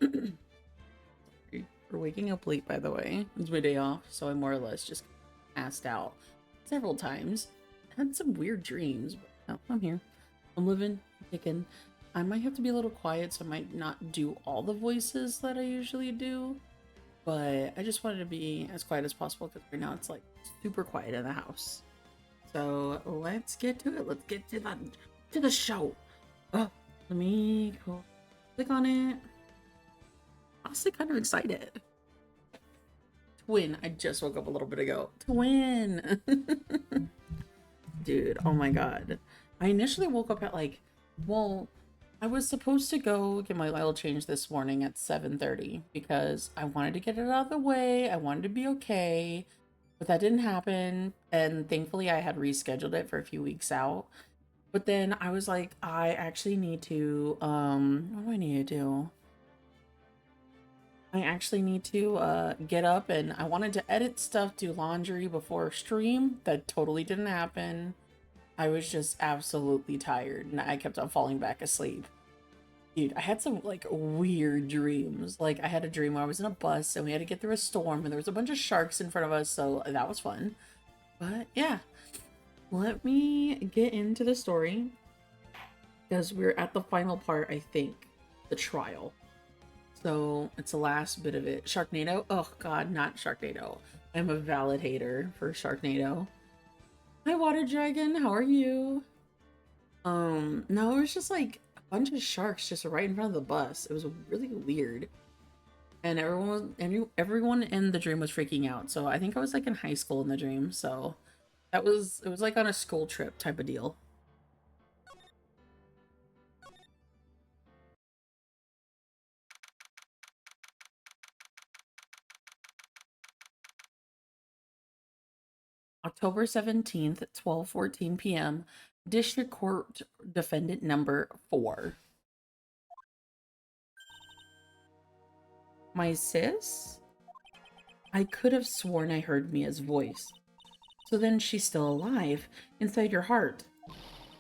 For waking up late, by the way. It's my day off, so I more or less just passed out several times. Had some weird dreams, but no, I'm here. I'm living, kicking. I might have to be a little quiet, so I might not do all the voices that I usually do. But I just wanted to be as quiet as possible because right now it's like super quiet in the house. So let's get to it. Let's get to the show. Oh, let me go click on it. Honestly, kind of excited. Twin. I just woke up a little bit ago. Twin. Dude, oh my god. I initially woke up at like, well, I was supposed to go get my oil change this morning at 7:30 because I wanted to get it out of the way. I wanted to be okay, but that didn't happen. And thankfully, I had rescheduled it for a few weeks out. But then I was like, I actually need to, what do I need to do? I actually need to get up and I wanted to edit stuff, do laundry before stream. That totally didn't happen. I was just absolutely tired and I kept on falling back asleep. Dude, I had some like weird dreams. Like I had a dream where I was in a bus and we had to get through a storm and there was a bunch of sharks in front of us, so that was fun. But yeah, let me get into the story because we're at the final part, I think, the trial. So it's the last bit of it. Sharknado? Oh god, not Sharknado. I'm a valid hater for Sharknado. Hi, Water Dragon. How are you? No, it was just like a bunch of sharks just right in front of the bus. It was really weird. And everyone in the dream was freaking out. So I think I was like in high school in the dream. So it was like on a school trip type of deal. October 17th, 12:14 p.m. District Court Defendant number 4. My sis? I could have sworn I heard Mia's voice. So then she's still alive, inside your heart.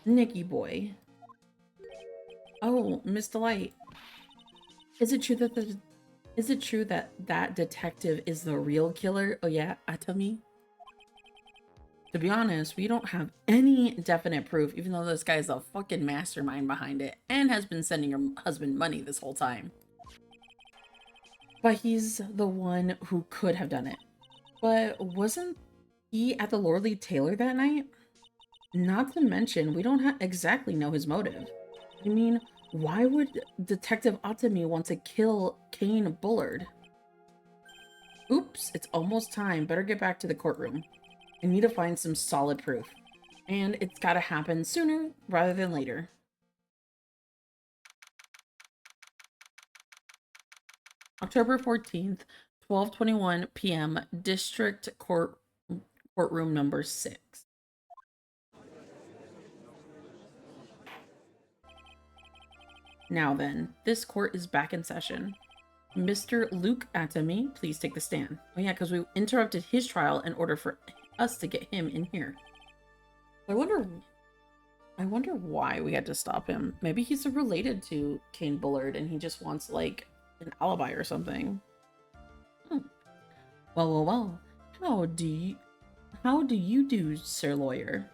Nicky boy. Oh, Miss Delight. Is it true that that detective is the real killer? Oh yeah, Atami? To be honest, we don't have any definite proof, even though this guy's a fucking mastermind behind it and has been sending your husband money this whole time. But he's the one who could have done it. But wasn't he at the Lordly Tailor that night? Not to mention, we don't exactly know his motive. I mean, why would Detective Atami want to kill Kane Bullard? Oops, it's almost time. Better get back to the courtroom. I need to find some solid proof. And it's gotta happen sooner rather than later. October 14th, 12:21 p.m. District Courtroom number 6. Now then, this court is back in session. Mr. Luke Atami, please take the stand. Oh yeah, because we interrupted his trial in order for us to get him in here. I wonder why we had to stop him. Maybe he's related to Kane Bullard and he just wants like an alibi or something. Well. How do you do, Sir Lawyer?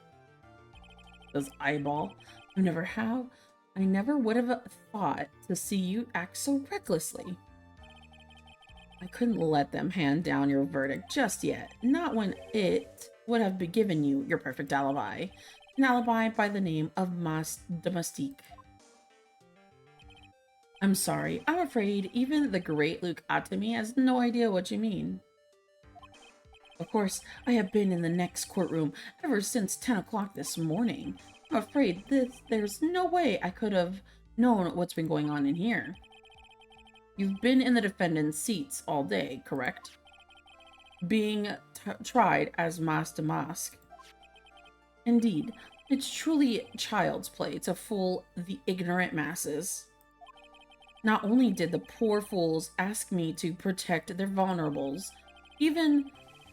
Does eyeball? I never would have thought to see you act so recklessly. I couldn't let them hand down your verdict just yet, not when it would have given you your perfect alibi. An alibi by the name of Mas Domestique. I'm sorry, I'm afraid even the great Luke Atami has no idea what you mean. Of course, I have been in the next courtroom ever since 10 o'clock this morning. I'm afraid there's no way I could have known what's been going on in here. You've been in the defendant's seats all day, correct? Being tried as Mas de Masque. Indeed, it's truly child's play to fool the ignorant masses. Not only did the poor fools ask me to protect their vulnerables,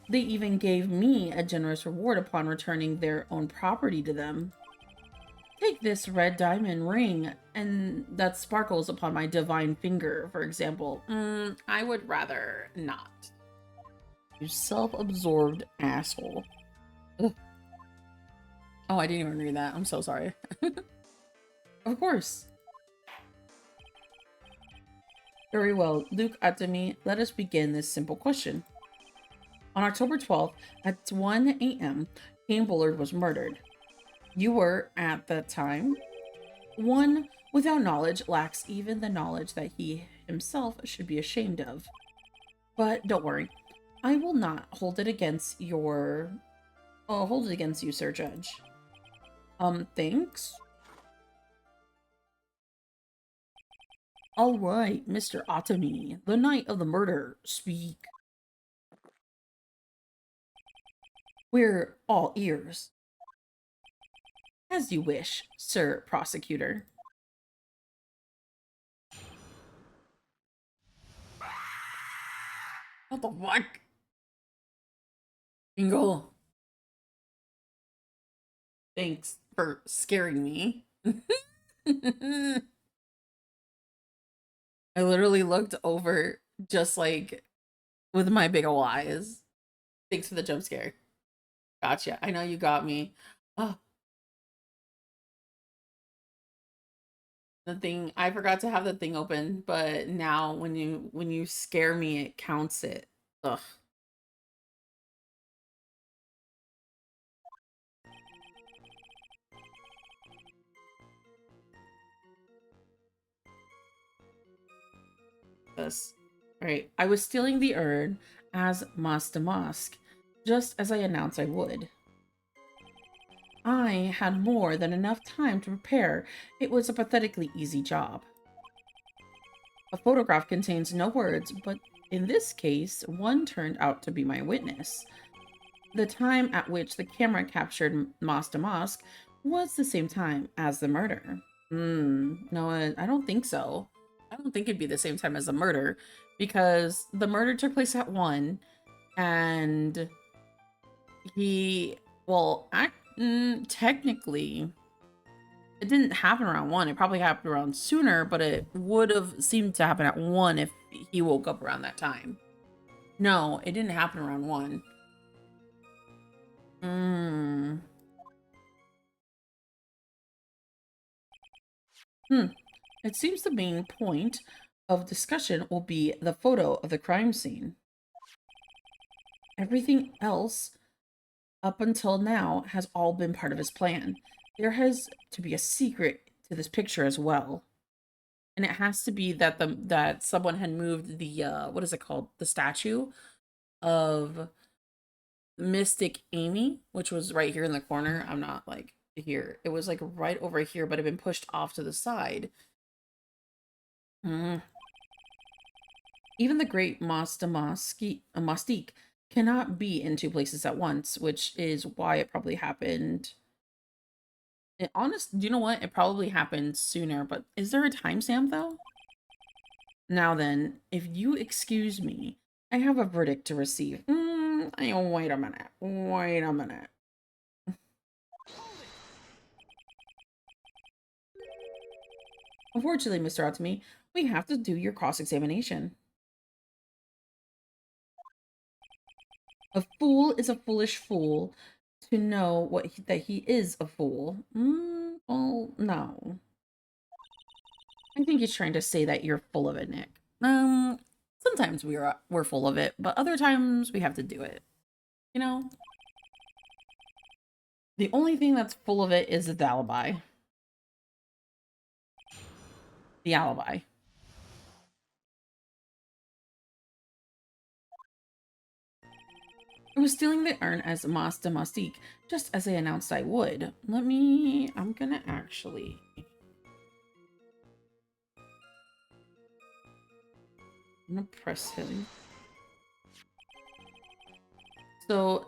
they even gave me a generous reward upon returning their own property to them. Take this red diamond ring and that sparkles upon my divine finger, for example. I would rather not. You self-absorbed asshole. Ugh. Oh, I didn't even read that. I'm so sorry. Of course. Very well, Luke Atemi, let us begin this simple question. On October 12th at 1 a.m., Kane Bullard was murdered. You were, at that time, one without knowledge lacks even the knowledge that he himself should be ashamed of. But don't worry, I will not hold it against you, Sir Judge. Thanks? All right, Mr. Atami, the night of the murder, speak. We're all ears. As you wish, Sir Prosecutor. What the fuck? Bingo. Thanks for scaring me. I literally looked over just like with my big ol' eyes. Thanks for the jump scare. Gotcha. I know you got me. Oh, the thing, I forgot to have the thing open, but now when you scare me, it counts it. Ugh. This. Right. I was stealing the urn as Master Mask, just as I announced I would. I had more than enough time to prepare. It was a pathetically easy job. A photograph contains no words, but in this case, one turned out to be my witness. The time at which the camera captured Master Mask was the same time as the murder. No, I don't think so. I don't think it'd be the same time as the murder, because the murder took place at 1, and he, well, technically, it didn't happen around 1. It probably happened around sooner, but it would have seemed to happen at 1 if he woke up around that time. No, it didn't happen around 1. It seems the main point of discussion will be the photo of the crime scene. Everything else up until now has all been part of his plan. There has to be a secret to this picture as well. And it has to be that that someone had moved the what is it called? The statue of Mystic Amy, which was right here in the corner. I'm not like here. It was like right over here, but it had been pushed off to the side. Even the great Mastique cannot be in 2 places at once, which is why it probably happened. Do you know what? It probably happened sooner, but is there a timestamp though? Now then, if you excuse me, I have a verdict to receive. Wait a minute. Wait a minute. Unfortunately, Mr. Atami, we have to do your cross-examination. A fool is a foolish fool to know that he is a fool. Well, no. I think he's trying to say that you're full of it, Nick. Sometimes we're full of it, but other times we have to do it. You know? The only thing that's full of it is the alibi. The alibi. I was stealing the urn as Mas Domestique, just as I announced I would. I'm gonna actually... I'm gonna press him. So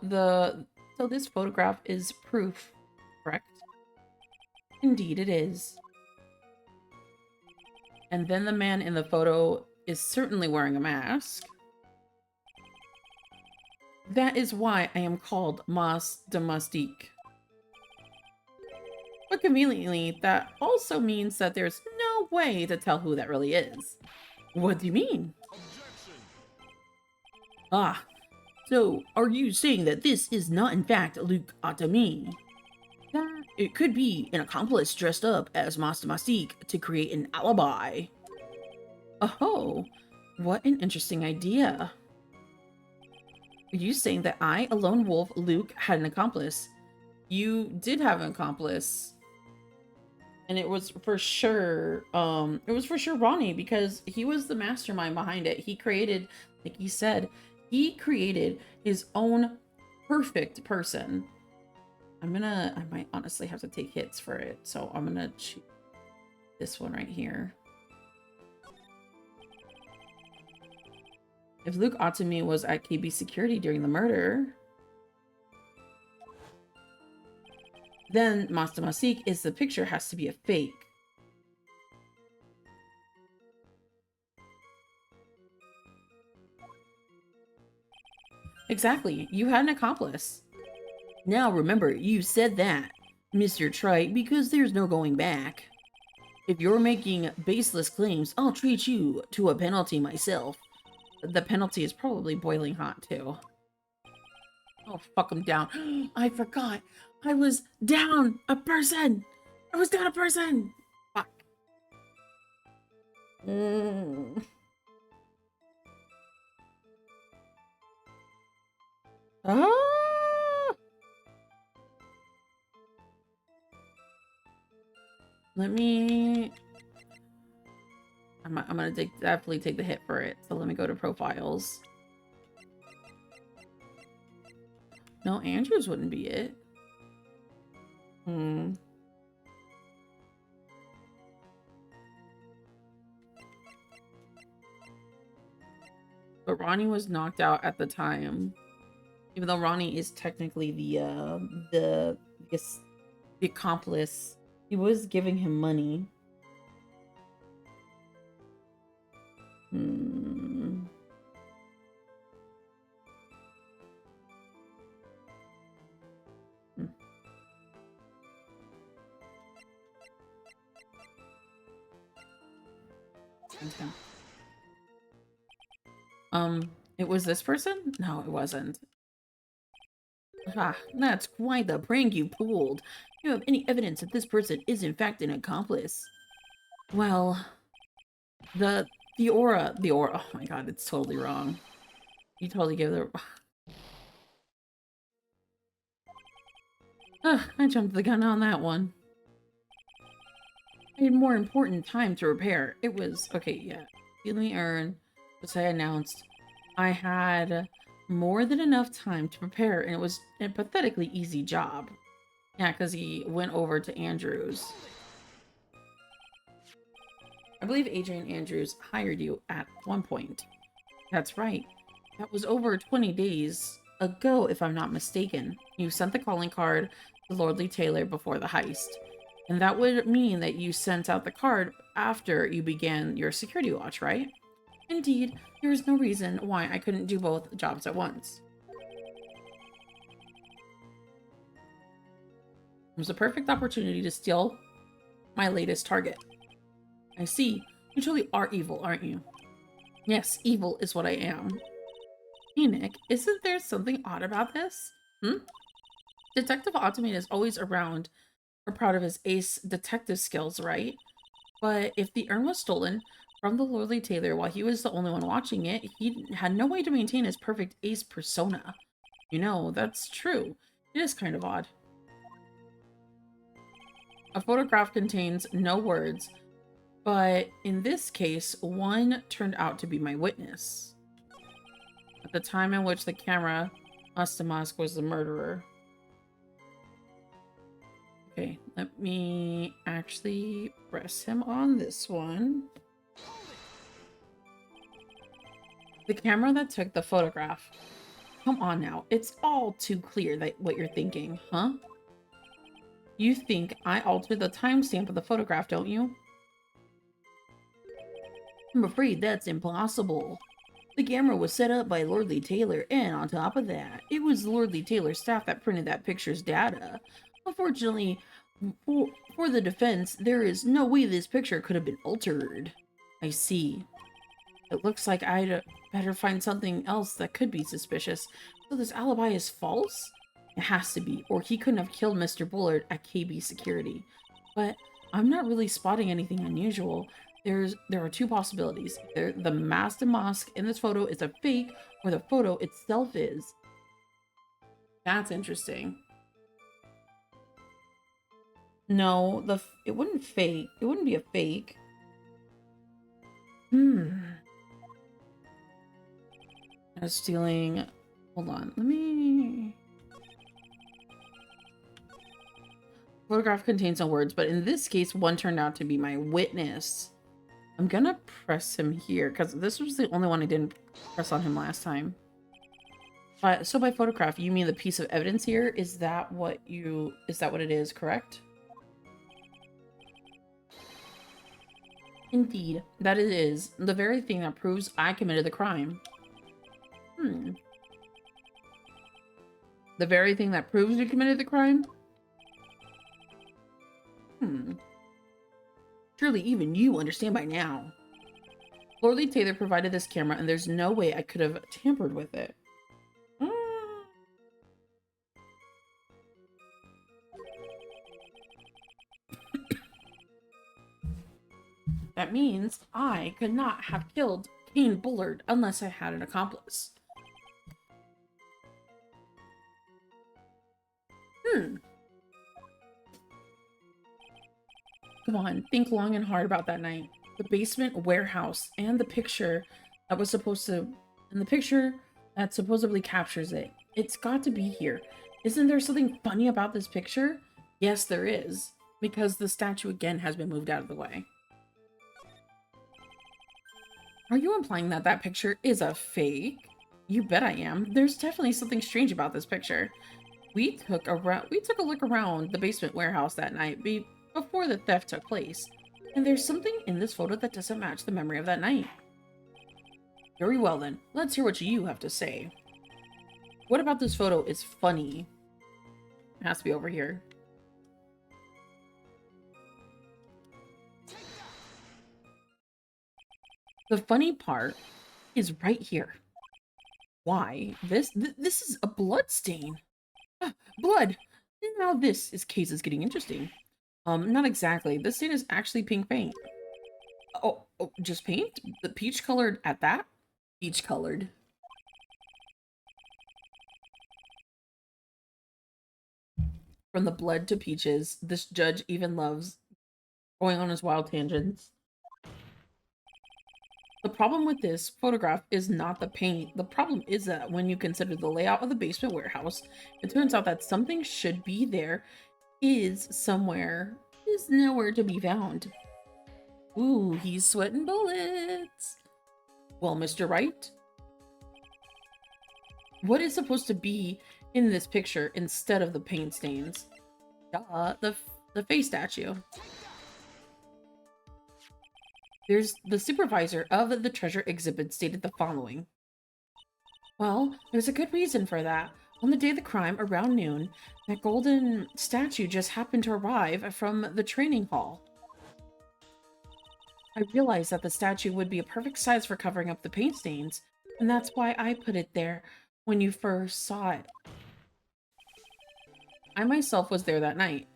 this photograph is proof, correct? Indeed it is. And then the man in the photo is certainly wearing a mask. That is why I am called Mas Domestique. But conveniently, that also means that there's no way to tell who that really is. What do you mean? Ah, so are you saying that this is not in fact Luke Atami? That it could be an accomplice dressed up as Master Masik to create an alibi. Oh, what an interesting idea. Are you saying that I, a lone wolf, Luke, had an accomplice? You did have an accomplice. And it was for sure, Ronnie, because he was the mastermind behind it. He created, like he said, he created his own perfect person. I might honestly have to take hits for it. So I'm gonna choose this one right here. If Luke Atami was at KB security during the murder, then Master Masik is the picture has to be a fake. Exactly. You had an accomplice. Now remember, you said that, Mr. Trite, because there's no going back. If you're making baseless claims, I'll treat you to a penalty myself. The penalty is probably boiling hot, too. Oh, fuck him down. I forgot. I was down a person. I was down a person. Fuck. Ah! Let me... I'm gonna definitely take the hit for it. So let me go to profiles. No, Andrews wouldn't be it. But Ronnie was knocked out at the time. Even though Ronnie is technically the accomplice, he was giving him money. It was this person? No, it wasn't. Ah, that's quite the prank you pulled. Do you have any evidence that this person is in fact an accomplice? Well, the aura, oh my god, it's totally wrong. You totally gave the... I jumped the gun on that one. I had more important time to repair. It was... Okay, yeah. Feeling earn, as I announced, I had more than enough time to prepare, and it was a pathetically easy job. Yeah, because he went over to Andrews. I believe Adrian Andrews hired you at one point. That's right. That was over 20 days ago, if I'm not mistaken. You sent the calling card to Lordly Taylor before the heist. And that would mean that you sent out the card after you began your security watch, right? Indeed, there is no reason why I couldn't do both jobs at once. It was a perfect opportunity to steal my latest target. I see. You truly are evil, aren't you? Yes, evil is what I am. Hey, Nick, isn't there something odd about this? Detective Ottoman is always around or proud of his ace detective skills, right? But if the urn was stolen from the Lordly Taylor while he was the only one watching it, he had no way to maintain his perfect ace persona. You know, that's true. It is kind of odd. A photograph contains no words, but in this case, one turned out to be my witness. At the time in which the camera, Ostamask was the murderer. Okay, let me actually press him on this one. The camera that took the photograph. Come on now, it's all too clear that what you're thinking, huh? You think I altered the timestamp of the photograph, don't you? I'm afraid that's impossible. The camera was set up by Lordly Taylor, and on top of that, it was Lordly Taylor's staff that printed that picture's data. Unfortunately, For the defense, there is no way this picture could have been altered. I see. It looks like I'd better find something else that could be suspicious. So this alibi is false? It has to be, or he couldn't have killed Mr. Bullard at KB Security. But I'm not really spotting anything unusual. There are two possibilities. Either the masked mask in this photo is a fake, or the photo itself is. That's interesting. No, it wouldn't fake. It wouldn't be a fake. I was stealing. Hold on. Let me. Photograph contains no words, but in this case, one turned out to be my witness. I'm gonna press him here because this was the only one I didn't press on him last time. So by photograph, you mean the piece of evidence here? Is that what it is, correct? Indeed, that it is. The very thing that proves I committed the crime. The very thing that proves you committed the crime? Surely even you understand by now. Lordly Taylor provided this camera, and there's no way I could have tampered with it. That means I could not have killed Kane Bullard unless I had an accomplice. Come on, think long and hard about that night. The basement warehouse and the picture that was and the picture that supposedly captures it. It's got to be here. Isn't there something funny about this picture? Yes, there is. Because the statue again has been moved out of the way. Are you implying that that picture is a fake? You bet I am. There's definitely something strange about this picture. We took a look around the basement warehouse that night before the theft took place, and there's something in this photo that doesn't match the memory of that night. Very well then, let's hear what you have to say. What about this photo is funny? It has to be over here. The funny part is right here. Why? This is a blood stain. Ah, blood! Now this case is getting interesting. Not exactly. This stain is actually pink paint. Oh, just paint? The peach colored at that? Peach colored. From the blood to peaches, this judge even loves going on his wild tangents. The problem with this photograph is not the paint. The problem is that when you consider the layout of the basement warehouse, it turns out that something should be there is nowhere to be found. Ooh, he's sweating bullets. Well, Mr. Wright, what is supposed to be in this picture instead of the paint stains? The face statue. There's the supervisor of the treasure exhibit stated the following. Well, there's a good reason for that. On the day of the crime, around noon, that golden statue just happened to arrive from the training hall. I realized that the statue would be a perfect size for covering up the paint stains, and that's why I put it there when you first saw it. I myself was there that night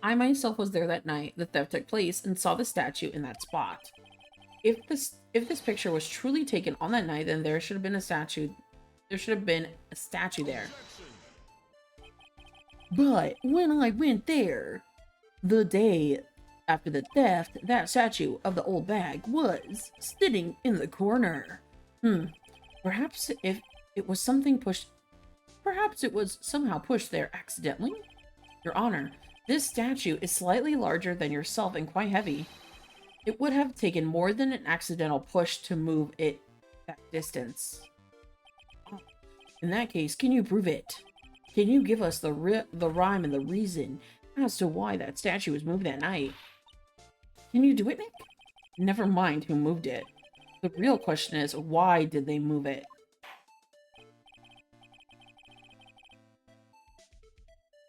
the theft took place and saw the statue in that spot. If this picture was truly taken on that night, then there should have been a statue. There should have been a statue there. But when I went there, the day after the theft, that statue of the old bag was sitting in the corner. Perhaps if it was something pushed, perhaps it was somehow pushed there accidentally? Your Honor, this statue is slightly larger than yourself and quite heavy. It would have taken more than an accidental push to move it that distance. In that case, can you prove it? Can you give us the rhyme and the reason as to why that statue was moved that night? Can you do it, Nick? Never mind who moved it. The real question is, why did they move it?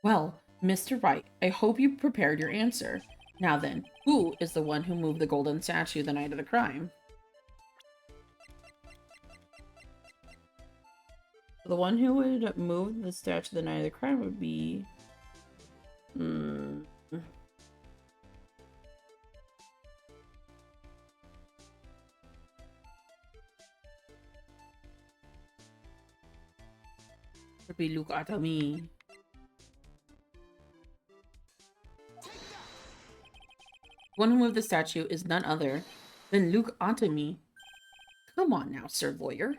Well, Mr. Wright, I hope you prepared your answer. Now then, who is the one who moved the golden statue the night of the crime? The one who would move the statue the night of the crime would be... would be Luke Atami. The one who moved the statue is none other than Luke Atami. Come on now, Sir Lawyer.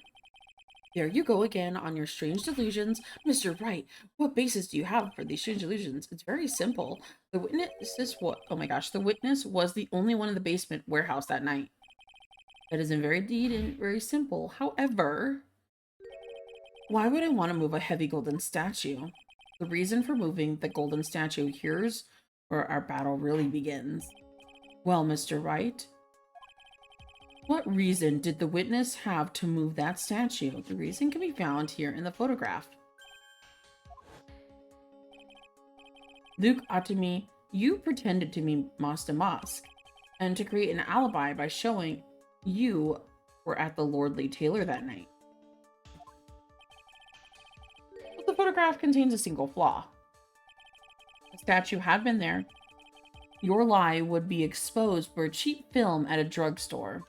There you go again on your strange delusions. Mr. Wright, what basis do you have for these strange delusions? It's very simple. The witness oh my gosh, the witness was the only one in the basement warehouse that night. That is in very deed and very simple. However, why would I want to move a heavy golden statue? The reason for moving the golden statue, here's where our battle really begins. Well, Mr. Wright, what reason did the witness have to move that statue? The reason can be found here in the photograph. Luke Atami, you pretended to be Master Mask and to create an alibi by showing you were at the Lordly Tailor that night. But the photograph contains a single flaw. The statue had been there. Your lie would be exposed for a cheap film at a drugstore.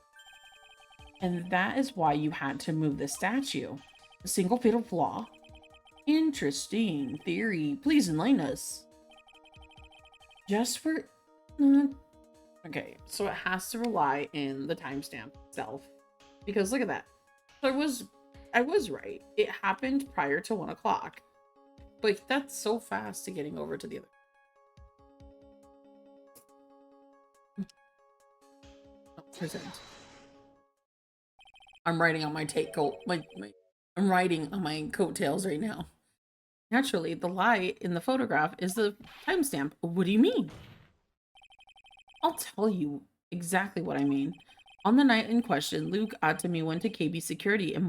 And that is why you had to move the statue. A single fatal flaw? Interesting theory. Please enlighten us. Just for... Okay, so it has to rely in the timestamp itself. Because look at that. So I was right. It happened prior to 1 o'clock. But that's so fast to getting over to the other. Oh, present. I'm writing on my I'm writing on my coattails right now. Naturally, the lie in the photograph is the timestamp. What do you mean? I'll tell you exactly what I mean. On the night in question, Luke Atami went to KB Security and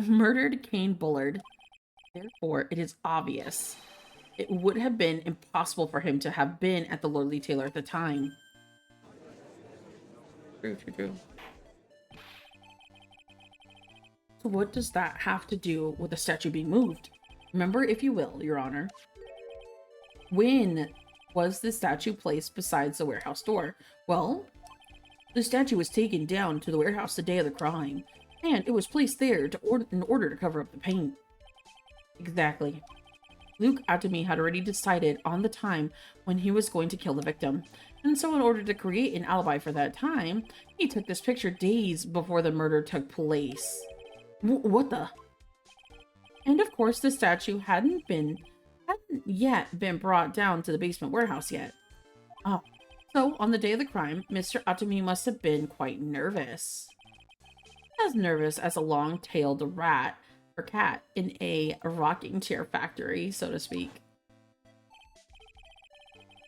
murdered Kane Bullard. Therefore, it is obvious. It would have been impossible for him to have been at the Lordly Tailor at the time. True. So what does that have to do with the statue being moved? Remember, if you will, Your Honor. When was the statue placed besides the warehouse door? Well, the statue was taken down to the warehouse the day of the crime, and it was placed there in order to cover up the paint. Exactly. Luke Atami had already decided on the time when he was going to kill the victim, and so in order to create an alibi for that time, he took this picture days before the murder took place. What the? And of course, the statue hadn't yet been brought down to the basement warehouse yet. Oh, so on the day of the crime, Mr. Atami must have been quite nervous. As nervous as a long-tailed rat or cat in a rocking chair factory, so to speak.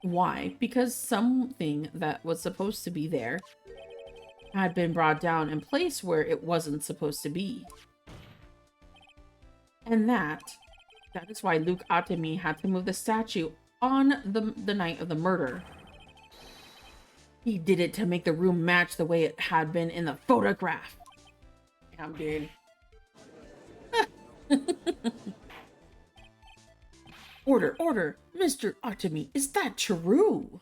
Why? Because something that was supposed to be there had been brought down in place where it wasn't supposed to be. And that is why Luke Atami had to move the statue on the night of the murder. He did it to make the room match the way it had been in the photograph. Damn, dude. Order! Mr. Atami, is that true?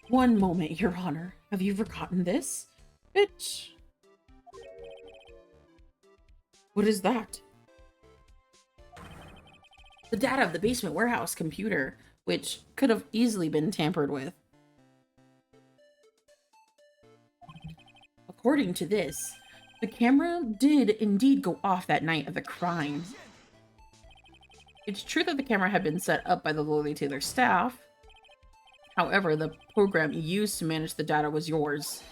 One moment, Your Honor. Have you forgotten this? Bitch. What is that? The data of the basement warehouse computer, which could have easily been tampered with. According to this, the camera did indeed go off that night of the crime. It's true that the camera had been set up by the Lordly Tailor staff. However, the program used to manage the data was yours.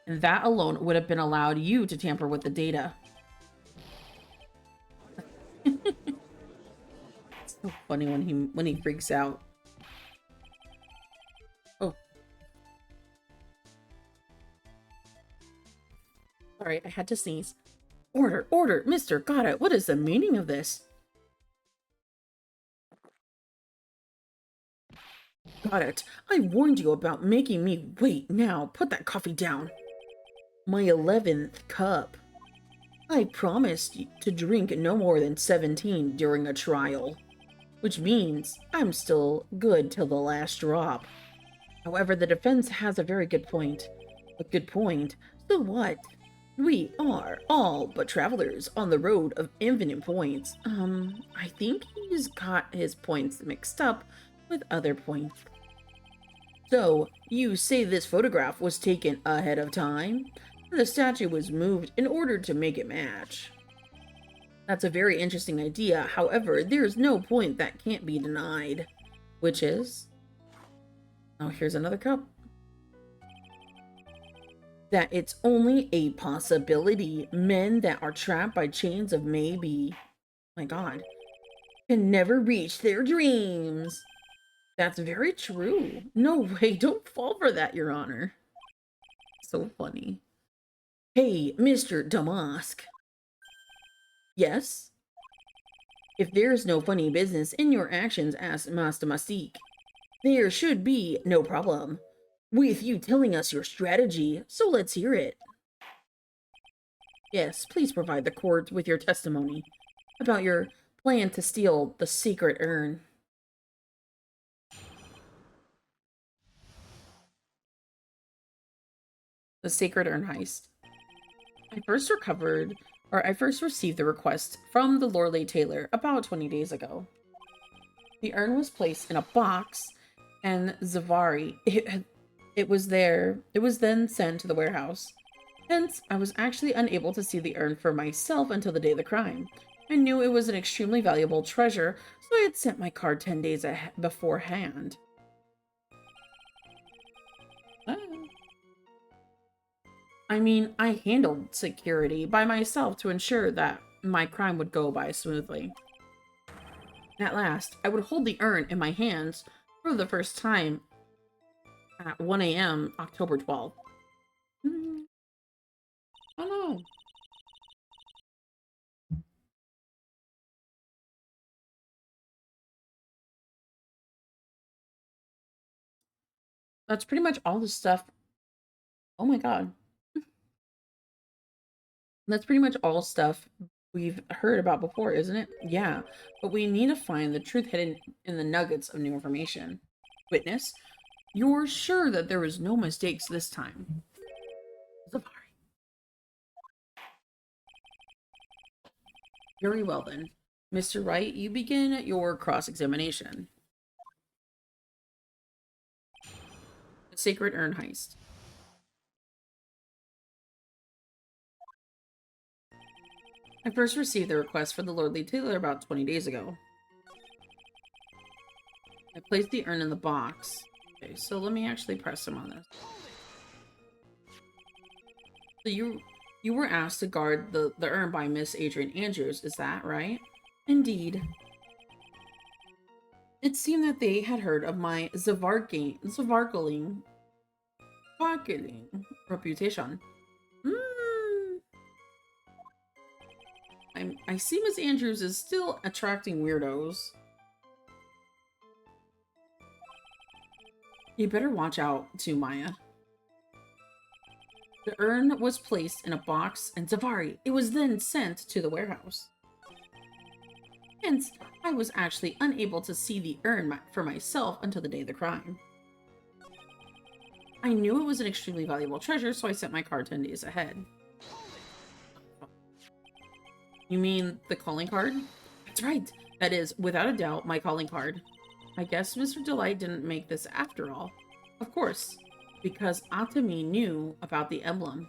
And that alone would have been allowed you to tamper with the data. It's so funny when he freaks out. Oh. Sorry, I had to sneeze. Order! Mr. Got it. What is the meaning of this? Got it. I warned you about making me wait. Now, put that coffee down. My 11th cup. I promised to drink no more than 17 during a trial, which means I'm still good till the last drop. However, the defense has a very good point. A good point? So what? We are all but travelers on the road of infinite points. I think he's got his points mixed up with other points. So, you say this photograph was taken ahead of time? The statue was moved in order to make it match. That's a very interesting idea. However, there's no point that can't be denied. Which is... Oh, here's another cup. That it's only a possibility. Men that are trapped by chains of maybe, my God, can never reach their dreams. That's very true. No way, don't fall for that, Your Honor. So funny. Hey, Mr. Damask. Yes? If there's no funny business in your actions as Master Mastique, there should be no problem with you telling us your strategy, so let's hear it. Yes, please provide the court with your testimony about your plan to steal the secret urn. The sacred urn heist. I first received the request from the Lorelei Taylor about 20 days ago. The urn was placed in a box, and Zavari, it was then sent to the warehouse. Hence, I was actually unable to see the urn for myself until the day of the crime. I knew it was an extremely valuable treasure, so I had sent my card 10 days beforehand. I mean, I handled security by myself to ensure that my crime would go by smoothly. At last, I would hold the urn in my hands for the first time at 1 a.m. October 12th. Oh no. That's pretty much all the stuff. Oh my God. That's pretty much all stuff we've heard about before, isn't it? Yeah, but we need to find the truth hidden in the nuggets of new information. Witness, you're sure that there was no mistakes this time? Zavari. Very well then. Mr. Wright, you begin your cross-examination. The Sacred Urn Heist. I first received the request for the Lordly Taylor about 20 days ago. I placed the urn in the box. Okay, so let me actually press him on this. So you were asked to guard the urn by Miss Adrian Andrews, is that right? Indeed. It seemed that they had heard of my Zavargling reputation. I see Miss Andrews is still attracting weirdos. You better watch out too, Maya. The urn was placed in a box, and Zavari, it was then sent to the warehouse. Hence, I was actually unable to see the urn for myself until the day of the crime. I knew it was an extremely valuable treasure, so I sent my card 10 days ahead. You mean the calling card? That's right. That is, without a doubt, my calling card. I guess Mr. Delight didn't make this after all. Of course, because Atami knew about the emblem.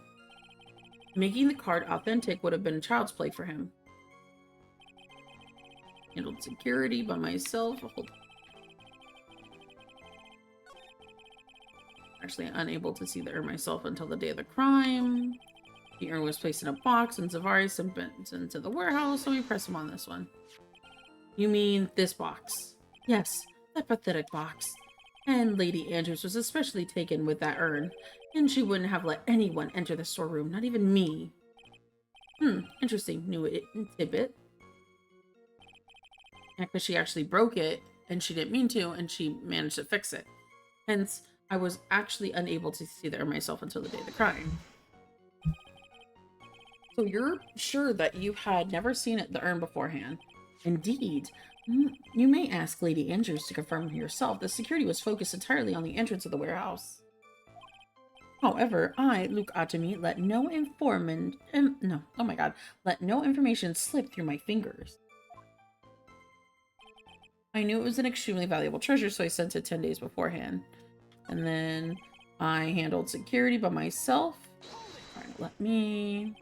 Making the card authentic would have been child's play for him. Handled security by myself. Actually unable to see the urn myself until the day of the crime. The urn was placed in a box and Zavari sent into the warehouse, so we press him on this one. You mean this box? Yes, that pathetic box. And Lady Andrews was especially taken with that urn, and she wouldn't have let anyone enter the storeroom, not even me. Interesting new tidbit. Yeah, because she actually broke it, and she didn't mean to, and she managed to fix it. Hence, I was actually unable to see the urn myself until the day of the crime. So you're sure that you had never seen the urn beforehand? Indeed. You may ask Lady Andrews to confirm yourself. The security was focused entirely on the entrance of the warehouse. However, I, Luke Atami, let no let no information slip through my fingers. I knew it was an extremely valuable treasure, so I sent it 10 days beforehand. And then I handled security by myself. Trying to let me...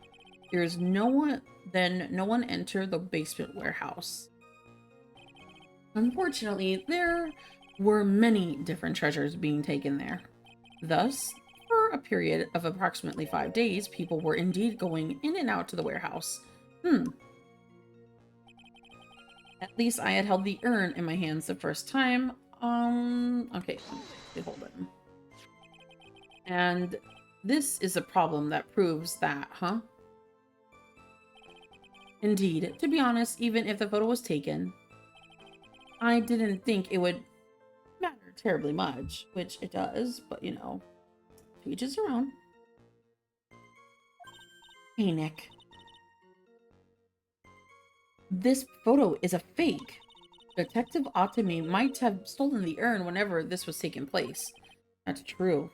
There's no one... Then no one entered the basement warehouse. Unfortunately, there were many different treasures being taken there. Thus, for a period of approximately 5 days, people were indeed going in and out to the warehouse. At least I had held the urn in my hands the first time. Okay, hold it. And this is a problem that proves that, huh? Indeed. To be honest, even if the photo was taken, I didn't think it would matter terribly much, which it does, but you know, to each his own. Hey, Nick. This photo is a fake. Detective Atami might have stolen the urn whenever this was taking place. That's true.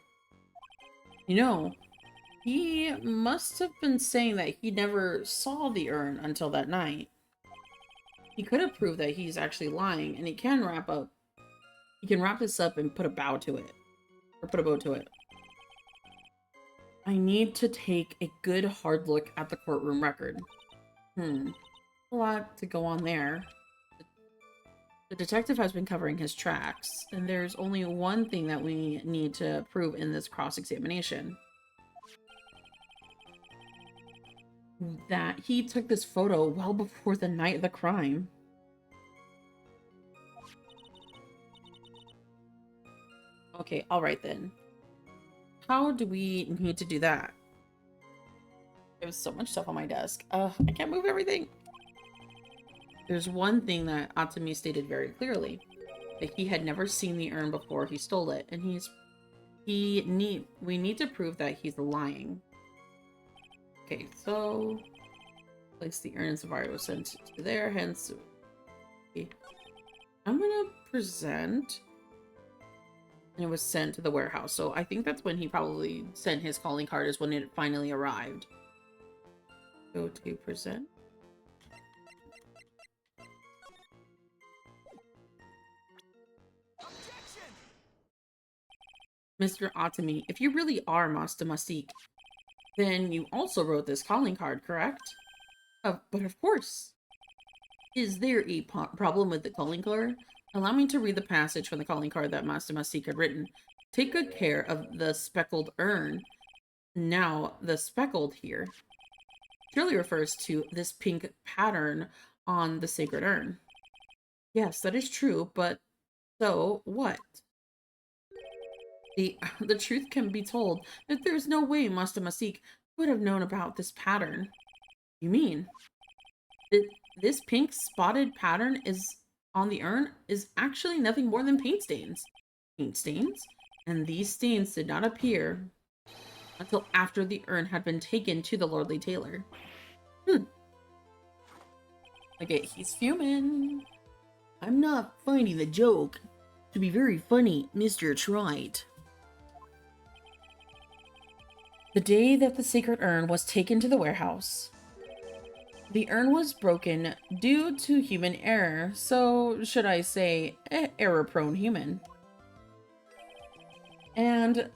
You know, he must have been saying that he never saw the urn until that night. He could have proved that he's actually lying, and he can wrap this up and put a bow to it. Or put a bow to it. I need to take a good hard look at the courtroom record. A lot to go on there. The detective has been covering his tracks, and there's only one thing that we need to prove in this cross-examination. That he took this photo well before the night of the crime. Okay, alright then. How do we need to do that? There's so much stuff on my desk. I can't move everything. There's one thing that Atami stated very clearly. That he had never seen the urn before he stole it. And we need to prove that he's lying. Okay, so... Place the urn and Safari was sent to there, hence... Okay. I'm gonna present... And it was sent to the warehouse. So I think that's when he probably sent his calling card, is when it finally arrived. Go to present. Mr. Atami, if you really are Master Masik, then you also wrote this calling card, correct? But of course. Is there a problem with the calling card? Allow me to read the passage from the calling card that Master Masik had written. Take good care of the speckled urn. Now, the speckled here surely refers to this pink pattern on the sacred urn. Yes, that is true, but so what? The truth can be told that there's no way Master Masik would have known about this pattern. You mean? This pink spotted pattern is on the urn is actually nothing more than paint stains. Paint stains? And these stains did not appear until after the urn had been taken to the lordly tailor. Okay, he's fuming. I'm not finding the joke to be very funny, Mr. Trite. The day that the sacred urn was taken to the warehouse, the urn was broken due to human error, so should I say, error-prone human. And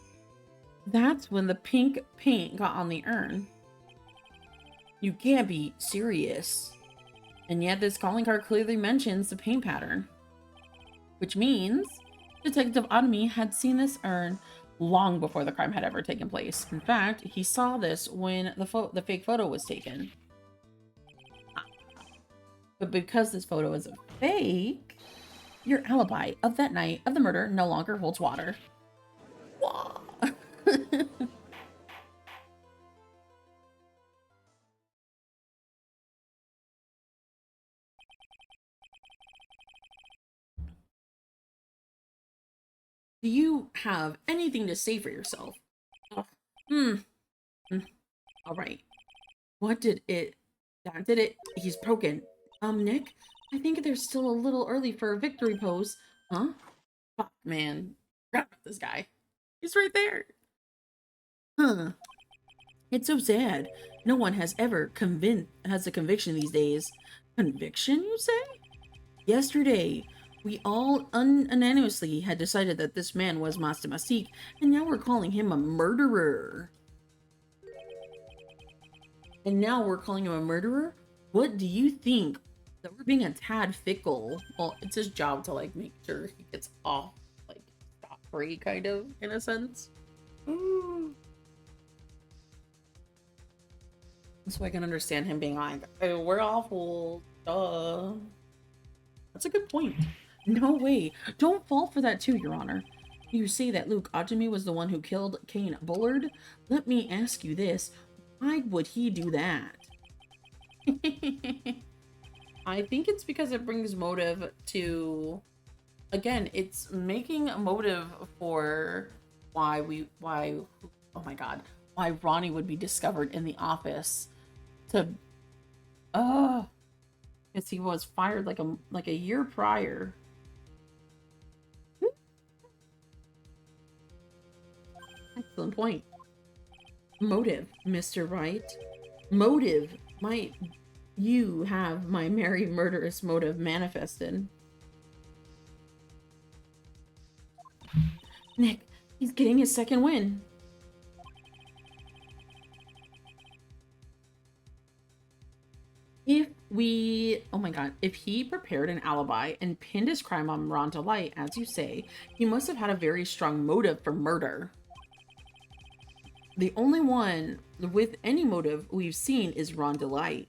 that's when the pink paint got on the urn. You can't be serious. And yet this calling card clearly mentions the paint pattern. Which means Detective Atami had seen this urn long before the crime had ever taken place. In fact, he saw this when the fake photo was taken. But because this photo is a fake, your alibi of that night of the murder no longer holds water. Do you have anything to say for yourself? Oh, hmm. All right. What did it? That did it. He's broken. Nick, I think there's still a little early for a victory pose. Huh? Fuck, man. Forgot about this guy. He's right there. Huh. It's so sad. No one has ever has a conviction these days. Conviction, you say? Yesterday, we all unanimously had decided that this man was Master Masik, and now we're calling him a murderer. And now we're calling him a murderer? What do you think? That we're being a tad fickle. Well, it's his job to, like, make sure he gets off, like, scot-free, kind of, in a sense. So I can understand him being like, oh, we're awful. Duh. That's a good point. No way. Don't fall for that too, Your Honor. You say that Luke Ajami was the one who killed Kane Bullard? Let me ask you this. Why would he do that? I think it's because it brings motive to... Again, it's making a motive for why oh my god, why Ronnie would be discovered in the office to... because he was fired like a year prior. Excellent point. Motive, Mr. Wright. Motive. Might you have my merry murderous motive manifested? Nick, he's getting his second win. Oh my god, if he prepared an alibi and pinned his crime on Ron Delight, as you say, he must have had a very strong motive for murder. The only one with any motive we've seen is Ron Delight.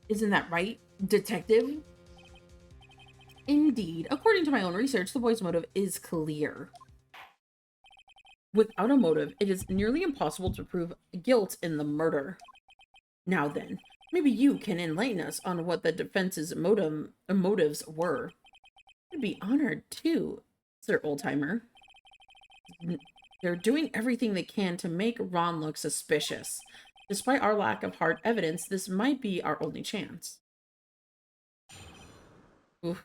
Isn't that right, detective? Indeed. According to my own research, the boy's motive is clear. Without a motive, it is nearly impossible to prove guilt in the murder. Now then, maybe you can enlighten us on what the defense's motives were. I'd be honored too, Sir Oldtimer. They're doing everything they can to make Ron look suspicious. Despite our lack of hard evidence, this might be our only chance. Oof.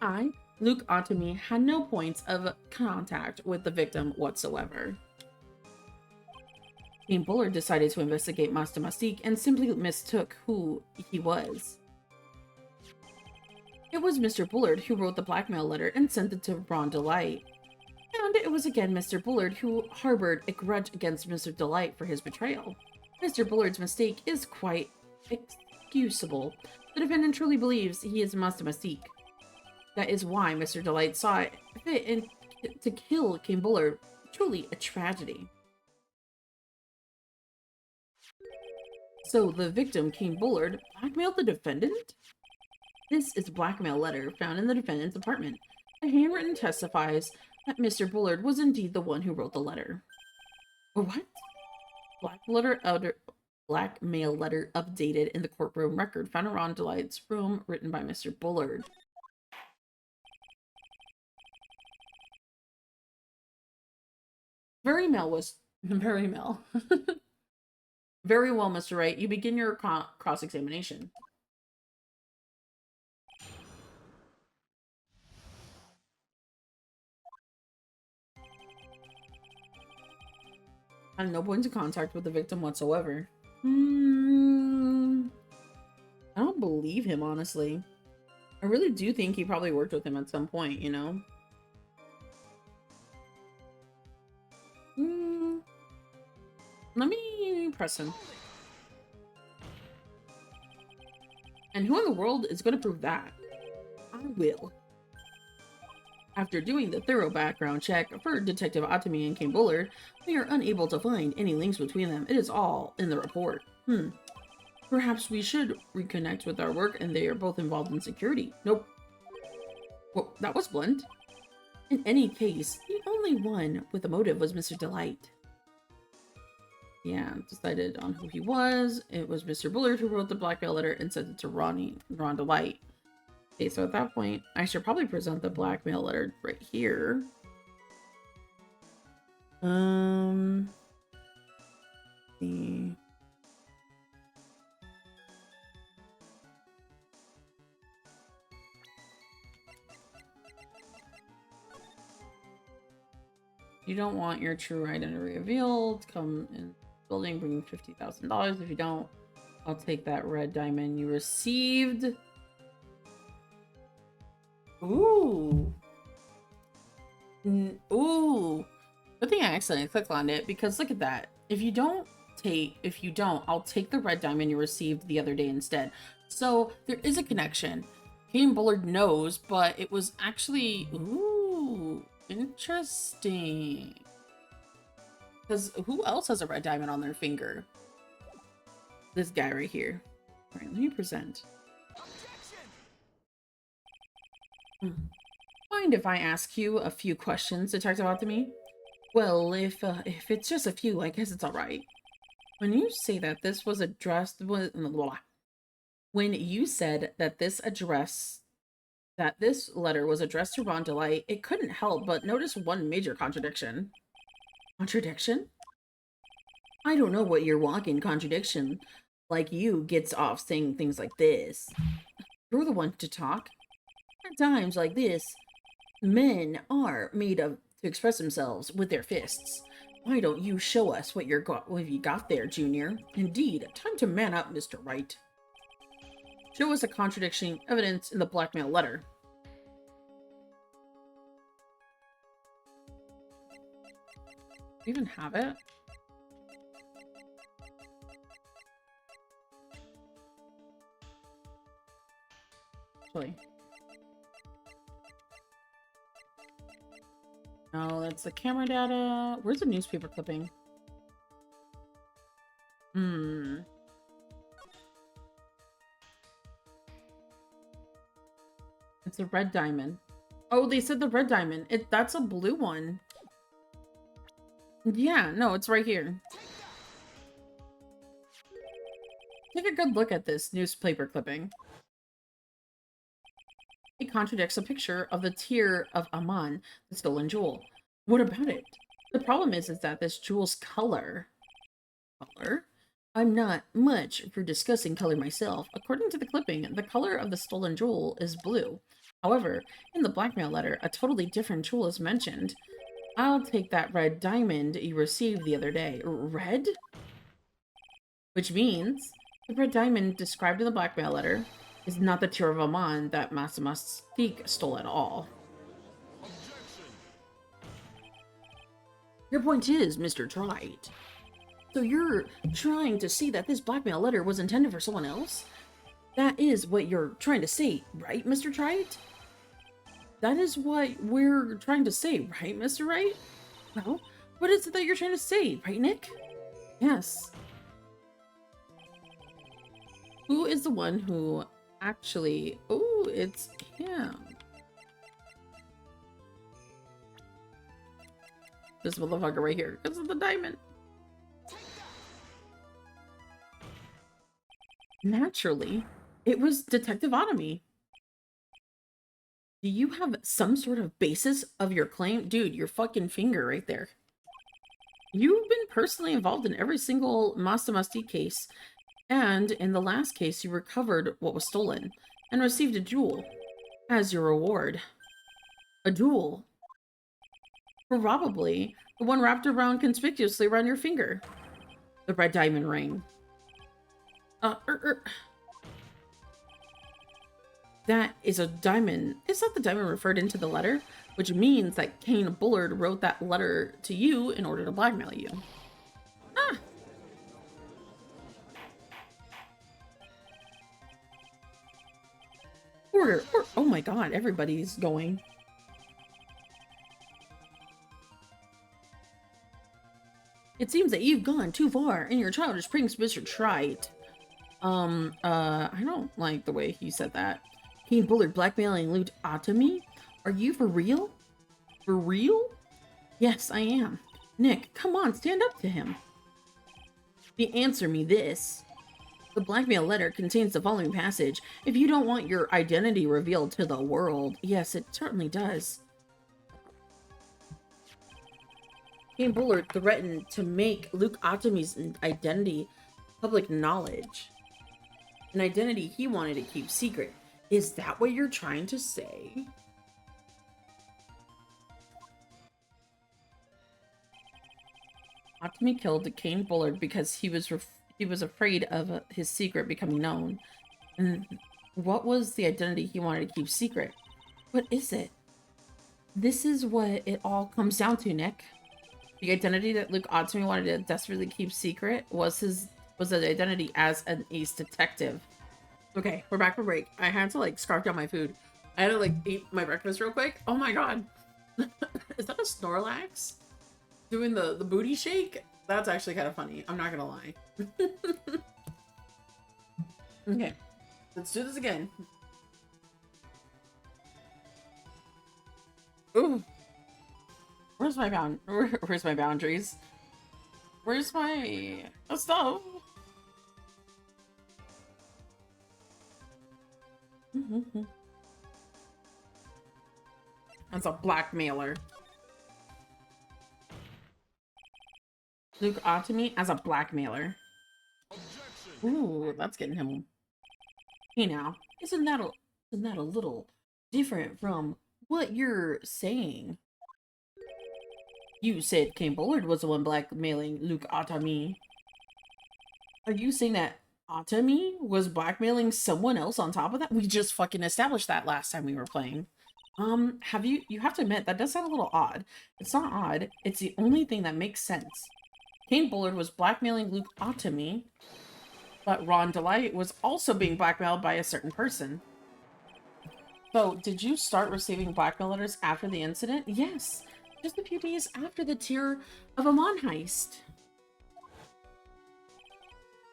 I, Luke Ottomy, had no points of contact with the victim whatsoever. Kane Bullard decided to investigate Master Masik and simply mistook who he was. It was Mr. Bullard who wrote the blackmail letter and sent it to Ron Delight. And it was again Mr. Bullard who harbored a grudge against Mr. Delight for his betrayal. Mr. Bullard's mistake is quite excusable. The defendant truly believes he is Master Masik. That is why Mr. Delight saw it fit to kill Kane Bullard. Truly a tragedy. So the victim, Kane Bullard, blackmailed the defendant? This is a blackmail letter found in the defendant's apartment. The handwritten testifies that Mr. Bullard was indeed the one who wrote the letter. What? Blackmail letter updated in the courtroom record found in Ron Delight's room, written by Mr. Bullard. Very well, Mr. Wright. You begin your cross-examination. I have no points of contact with the victim whatsoever. I don't believe him, honestly. I really do think he probably worked with him at some point, you know? Let me press him. And who in the world is going to prove that? I will. After doing the thorough background check for Detective Ottomy and Kane Bullard, we are unable to find any links between them. It is all in the report. Perhaps we should reconnect with our work and they are both involved in security. Nope. Well, that was blunt. In any case, the only one with a motive was Mr. Delight. Yeah, decided on who he was. It was Mr. Bullard who wrote the blackmail letter and sent it to Ron Delight. Okay, so at that point, I should probably present the blackmail letter right here. See. You don't want your true identity revealed. Come in the building, bring $50,000. If you don't, I'll take that red diamond you received. Ooh. Ooh. Good thing I accidentally clicked on it, because look at that. If you don't, I'll take the red diamond you received the other day instead. So there is a connection. Kane Bullard knows, but it was actually, ooh, interesting. Because who else has a red diamond on their finger? This guy right here. All right, let me present. Mind if I ask you a few questions, Detective Optimi? Well, if it's just a few, I guess it's all right. When you say that this was addressed, when you said that this letter was addressed to Ron Delight, it couldn't help but notice one major contradiction. Contradiction? I don't know what your walking contradiction like you gets off saying things like this. You're the one to talk. At times like this, men are made to express themselves with their fists. Why don't you show us what you got there, Junior? Indeed, time to man up, Mr. Wright. Show us a contradiction evidence in the blackmail letter. Do you even have it? Actually. No, that's the camera data. Where's the newspaper clipping? It's a red diamond. Oh, they said the red diamond. That's a blue one. Yeah, no, it's right here. Take a good look at this newspaper clipping. It contradicts a picture of the tear of Aman, the stolen jewel. What about it? The problem is that this jewel's color. Color? I'm not much for discussing color myself. According to the clipping, the color of the stolen jewel is blue. However, in the blackmail letter, a totally different jewel is mentioned. I'll take that red diamond you received the other day. Red? Which means the red diamond described in the blackmail letter is not the tear of Aman that Masamastique stole at all. Your point is, Mr. Trite. So you're trying to say that this blackmail letter was intended for someone else? That is what you're trying to say, right, Mr. Trite? That is what we're trying to say, right, Mr. Wright? Well, what is it that you're trying to say, right, Nick? Yes. Who is the one who actually... Oh, it's him. This motherfucker right here, because of the diamond. Naturally, it was Detective Otomy. Do you have some sort of basis of your claim? Dude, your fucking finger right there. You've been personally involved in every single Masamasti case, and in the last case, you recovered what was stolen and received a jewel as your reward. A jewel. Probably the one wrapped around conspicuously around your finger. The red diamond ring. That is a diamond. Is that the diamond referred into the letter? Which means that Kane Bullard wrote that letter to you in order to blackmail you. Ah! Order! Oh my god, everybody's going. It seems that you've gone too far in your childish pranks, Mr. Trite. I don't like the way he said that. Kane Bullard blackmailing Loot Atomy? Are you for real? For real? Yes, I am. Nick, come on, stand up to him. Answer me this. The blackmail letter contains the following passage. If you don't want your identity revealed to the world. Yes, it certainly does. Kane Bullard threatened to make Luke Atomi's identity public knowledge. An identity he wanted to keep secret. Is that what you're trying to say? Atomy killed Kane Bullard because he was afraid of his secret becoming known. And what was the identity he wanted to keep secret? What is it? This is what it all comes down to, Nick. The identity that Luke Atomy wanted to desperately keep secret was his identity as an ace detective. Okay, we're back for break. I had to like scarf down my food. I had to like eat my breakfast real quick. Oh my god. Is that a Snorlax? Doing the booty shake? That's actually kind of funny. I'm not gonna lie. Okay, let's do this again. Ooh. Where's my boundaries? Where's my stuff? That's a blackmailer. Luke Atomy as a blackmailer. Ooh, that's getting him. Hey now, isn't that a little different from what you're saying? You said Kane Bullard was the one blackmailing Luke Atomy. Are you saying that Atomy was blackmailing someone else on top of that? We just fucking established that last time we were playing. You have to admit, that does sound a little odd. It's not odd, it's the only thing that makes sense. Kane Bullard was blackmailing Luke Atomy, but Ron Delight was also being blackmailed by a certain person. So, did you start receiving blackmail letters after the incident? Yes, just a few days after the Tear of Amon heist.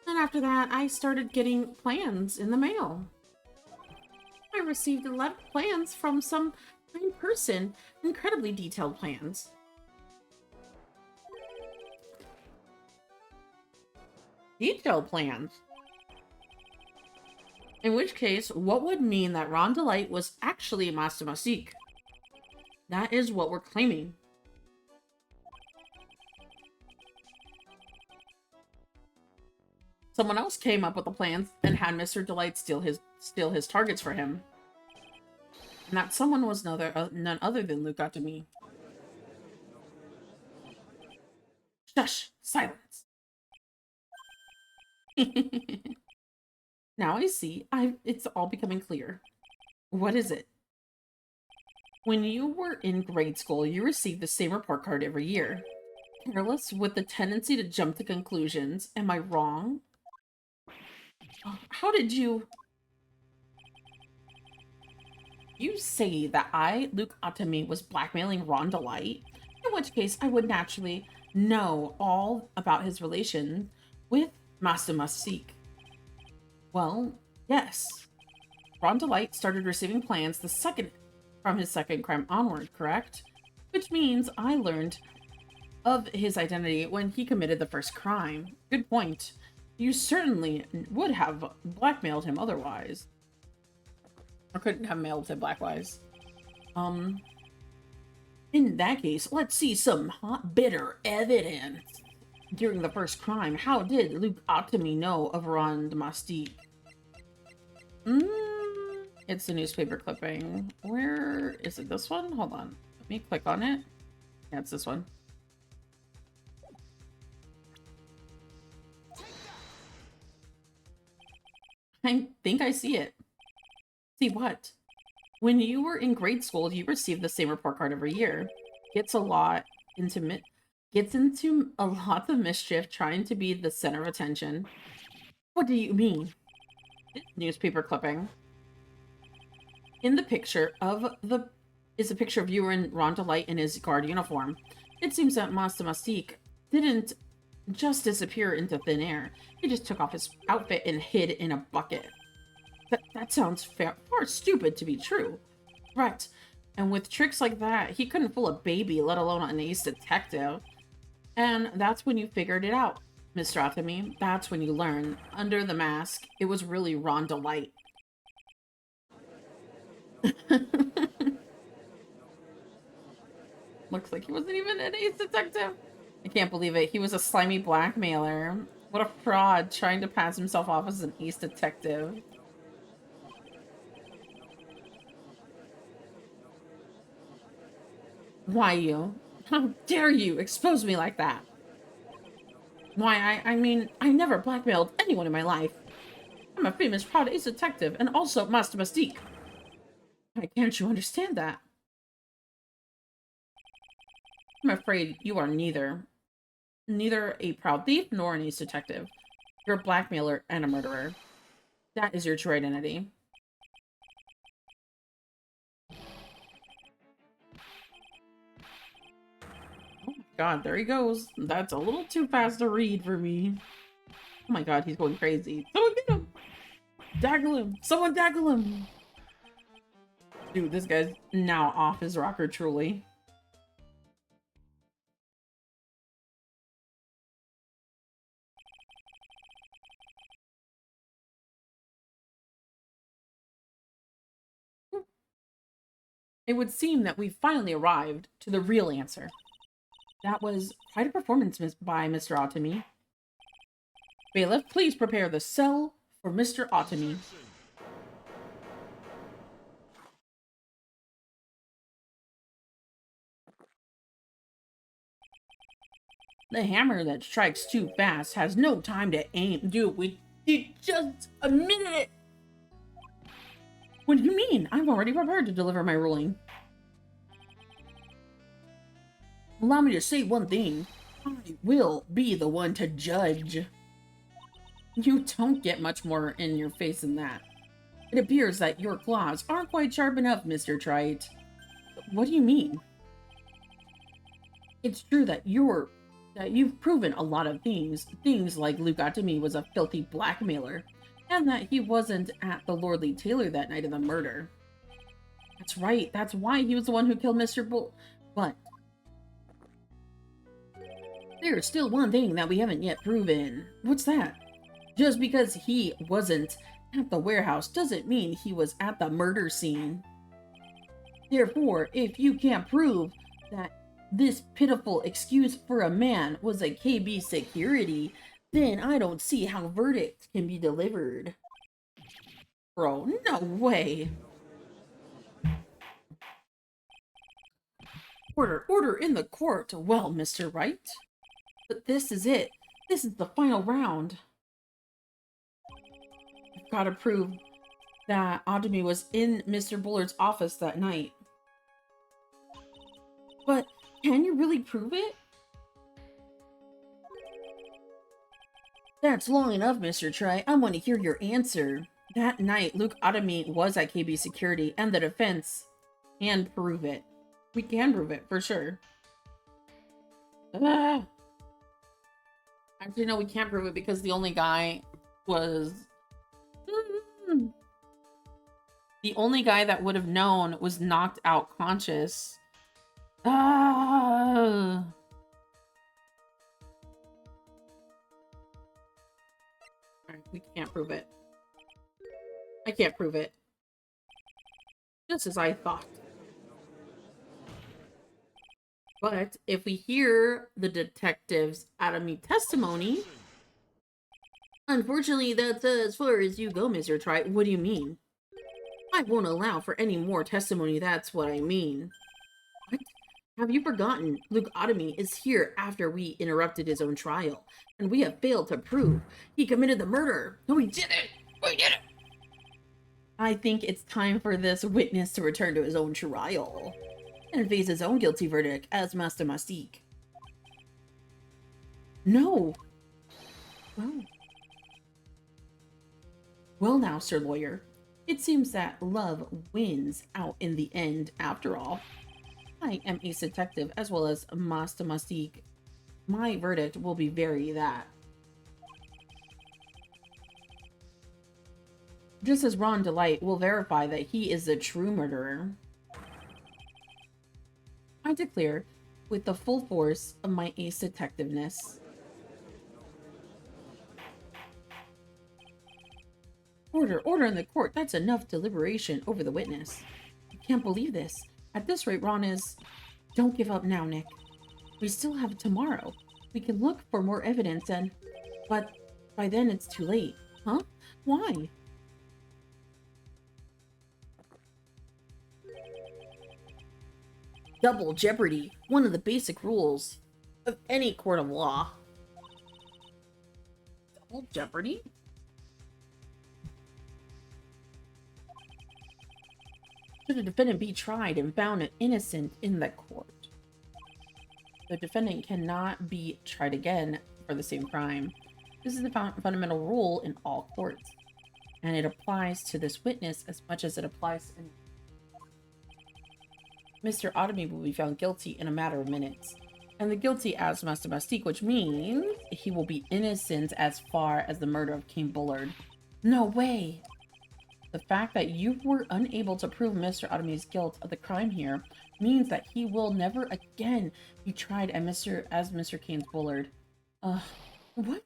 And after that, I started getting plans in the mail. I received a lot of plans from some kind person, incredibly detailed plans. Detailed plans? In which case, what would mean that Ron Delight was actually Master Masik? That is what we're claiming. Someone else came up with the plans and had Mr. Delight steal his targets for him. And that someone was none other than Luke Atomy. Shush! Silence! Now I see. It's all becoming clear. What is it? When you were in grade school, you received the same report card every year. Careless with the tendency to jump to conclusions. Am I wrong? How did you... You say that I, Luke Atomy, was blackmailing Ron Delight? In which case, I would naturally know all about his relation with Master Masik. Well, yes. Ron Delight started receiving plans from his second crime onward, correct? Which means I learned of his identity when he committed the first crime. Good point. You certainly would have blackmailed him otherwise. Or couldn't have mailed him blackwise. In that case, let's see some hot, bitter evidence. During the first crime, how did Luke Atomy know of Ron Masik? It's a newspaper clipping. Where is it? This one? Hold on. Let me click on it. Yeah, it's this one. I think I see it. See what? When you were in grade school, you received the same report card every year. Gets into a lot of mischief trying to be the center of attention. What do you mean? Newspaper clipping. In the picture is a picture of you and Ron Delight in his guard uniform. It seems that Master Masik didn't just disappear into thin air. He just took off his outfit and hid in a bucket. That sounds far stupid to be true. Right. And with tricks like that, he couldn't fool a baby, let alone an ace detective. And that's when you figured it out, Mr. Atami. That's when you learned. Under the mask, it was really Ron Delight. Looks like he wasn't even an ace detective. I can't believe it. He was a slimy blackmailer. What a fraud, trying to pass himself off as an ace detective. Why you? How dare you expose me like that? Why, I mean, I never blackmailed anyone in my life. I'm a famous proud ace detective and also Master Mystique. Why can't you understand that? I'm afraid you are neither. Neither a proud thief nor an ace detective. You're a blackmailer and a murderer. That is your true identity. Oh my god, there he goes. That's a little too fast to read for me. Oh my god, he's going crazy. Someone get him! Daggle him! Someone daggle him! Dude, this guy's now off his rocker, truly. It would seem that we've finally arrived to the real answer. That was quite a performance by Mr. Otami. Bailiff, please prepare the cell for Mr. Otami. The hammer that strikes too fast has no time to aim. Dude, we did just a minute. What do you mean? I'm already prepared to deliver my ruling. Allow me to say one thing. I will be the one to judge. You don't get much more in your face than that. It appears that your claws aren't quite sharp enough, Mr. Trite. What do you mean? It's true that you've proven a lot of things like Luke Atami was a filthy blackmailer, and that he wasn't at the Lordly Tailor that night of the murder. That's right, that's why he was the one who killed Mr. Bull. But there's still one thing that we haven't yet proven. What's that? Just because he wasn't at the warehouse doesn't mean he was at the murder scene. Therefore, if you can't prove that this pitiful excuse for a man was a KB security, then I don't see how verdict can be delivered. Bro, no way. Order in the court. Well, Mr. Wright. But this is it. This is the final round. I've got to prove that Adami was in Mr. Bullard's office that night. But can you really prove it? That's long enough, Mr. Trey. I want to hear your answer. That night, Luke Adami was at KB Security, and the defense can prove it. We can prove it, for sure. Ah. Actually, no, we can't prove it because the only guy was... The only guy that would have known was knocked out conscious. Ah. Alright, we can't prove it. I can't prove it. Just as I thought. But if we hear the detective's Adami testimony... Unfortunately, that's as far as you go, Mr. Trite. What do you mean? I won't allow for any more testimony, that's what I mean. What? Have you forgotten? Luke Adami is here after we interrupted his own trial, and we have failed to prove he committed the murder. No, we didn't! We did it! I think it's time for this witness to return to his own trial and face his own guilty verdict as Master Mystique. No! Oh. Well now, Sir Lawyer, it seems that love wins out in the end after all. I am a detective as well as Master Mystique. My verdict will be very that. Just as Ron Delight will verify that he is the true murderer. I declare, with the full force of my ace detectiveness. Order in the court. That's enough deliberation over the witness. I can't believe this. At this rate, Ron is... Don't give up now, Nick. We still have tomorrow. We can look for more evidence and... But by then it's too late. Huh? Why? Double jeopardy. One of the basic rules of any court of law. Double jeopardy? Should a defendant be tried and found innocent in the court, the defendant cannot be tried again for the same crime. This is the fundamental rule in all courts, and it applies to this witness as much as it applies to... Mr. Otomy will be found guilty in a matter of minutes, and the guilty as Master Mastique, which means he will be innocent as far as the murder of King Bullard. No way! The fact that you were unable to prove Mr. Otomy's guilt of the crime here means that he will never again be tried as Mr. Kane's Bullard. What?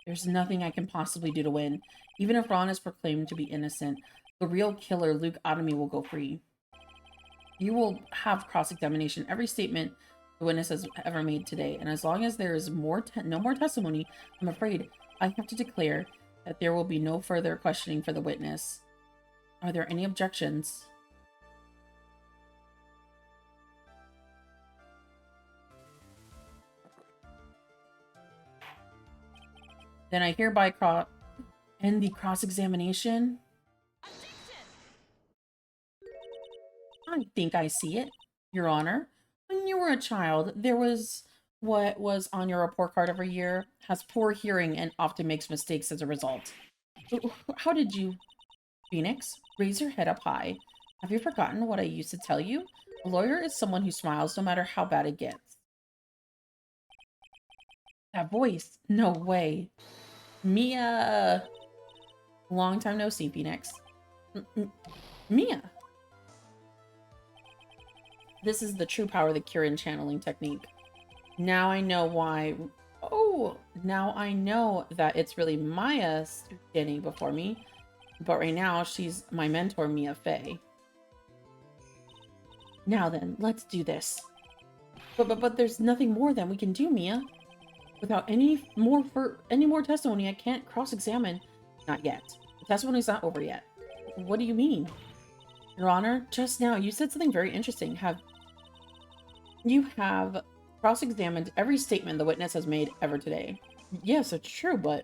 There's nothing I can possibly do to win. Even if Ron is proclaimed to be innocent, the real killer, Luke Otomy, will go free. You will have cross-examination every statement the witness has ever made today, and as long as there is no more testimony, I'm afraid I have to declare that there will be no further questioning for the witness. Are there any objections? Then I hereby end the cross-examination. I think I see it, Your Honor. When you were a child, there was what was on your report card every year, has poor hearing and often makes mistakes as a result. How did you... Phoenix, raise your head up high. Have you forgotten what I used to tell you? A lawyer is someone who smiles no matter how bad it gets. That voice. No way. Mia. Long time no see, Phoenix. Mia. This is the true power of the Kirin channeling technique. Now I know why... Oh, now I know that it's really Maya standing before me. But right now, she's my mentor, Mia Fey. Now then, let's do this. But there's nothing more that we can do, Mia. Without any more testimony, I can't cross-examine. Not yet. The testimony's not over yet. What do you mean? Your Honor, just now you said something very interesting. You have cross-examined every statement the witness has made ever today. Yes, it's true, but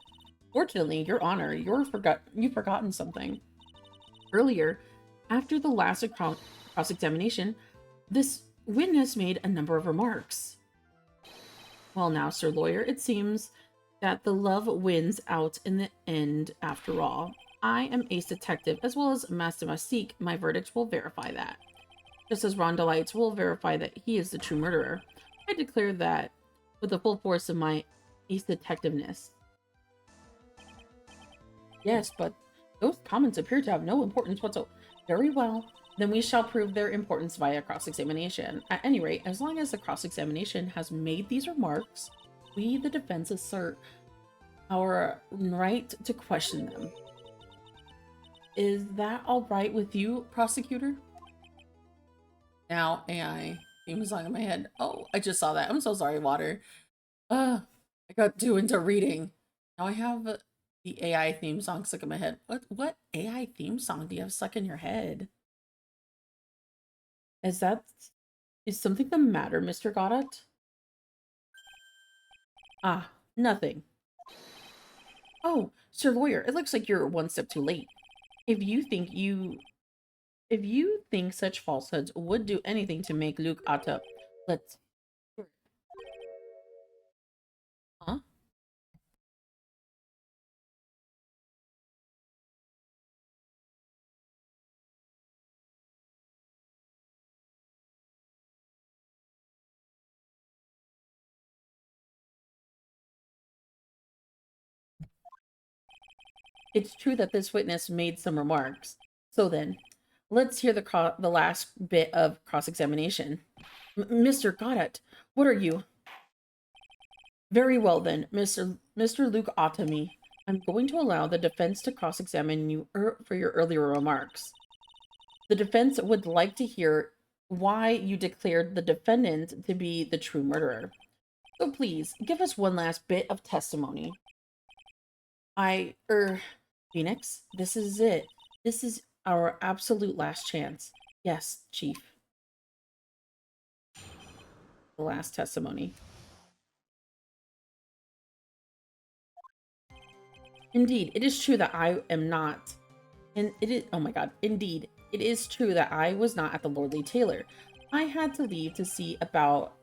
fortunately, Your Honor, you've forgotten something. Earlier, after the last cross-examination, this witness made a number of remarks. Well now, Sir Lawyer, it seems that the love wins out in the end after all. I am Ace Detective as well as Master Mastique. My verdict will verify that. Just as Ron Delights will verify that he is the true murderer. I declare that with the full force of my Ace Detectiveness. Yes, but those comments appear to have no importance whatsoever. Very well. Then we shall prove their importance via cross-examination. At any rate, as long as the cross-examination has made these remarks, we, the defense, assert our right to question them. Is that all right with you, prosecutor? Now, AI theme song in my head. Oh, I just saw that. I'm so sorry, Water. I got too into reading. Now I have the AI theme song stuck in my head. What AI theme song do you have stuck in your head? Is something the matter, Mr. Goddard? Ah, nothing. Oh, Sir Lawyer, it looks like you're one step too late. If you think such falsehoods would do anything to make Luke Atta, let's... Huh? It's true that this witness made some remarks. So then, let's hear the last bit of cross-examination. Mr. Goddard, what are you? Very well then, Mr. Luke Otomi. I'm going to allow the defense to cross-examine you for your earlier remarks. The defense would like to hear why you declared the defendant to be the true murderer. So please, give us one last bit of testimony. Phoenix, this is it. This is our absolute last chance. Yes, Chief. The last testimony. Indeed, it is true that I am not. And it is, oh my god, indeed, it is true that I was not at the Lordly Taylor. I had to leave to see about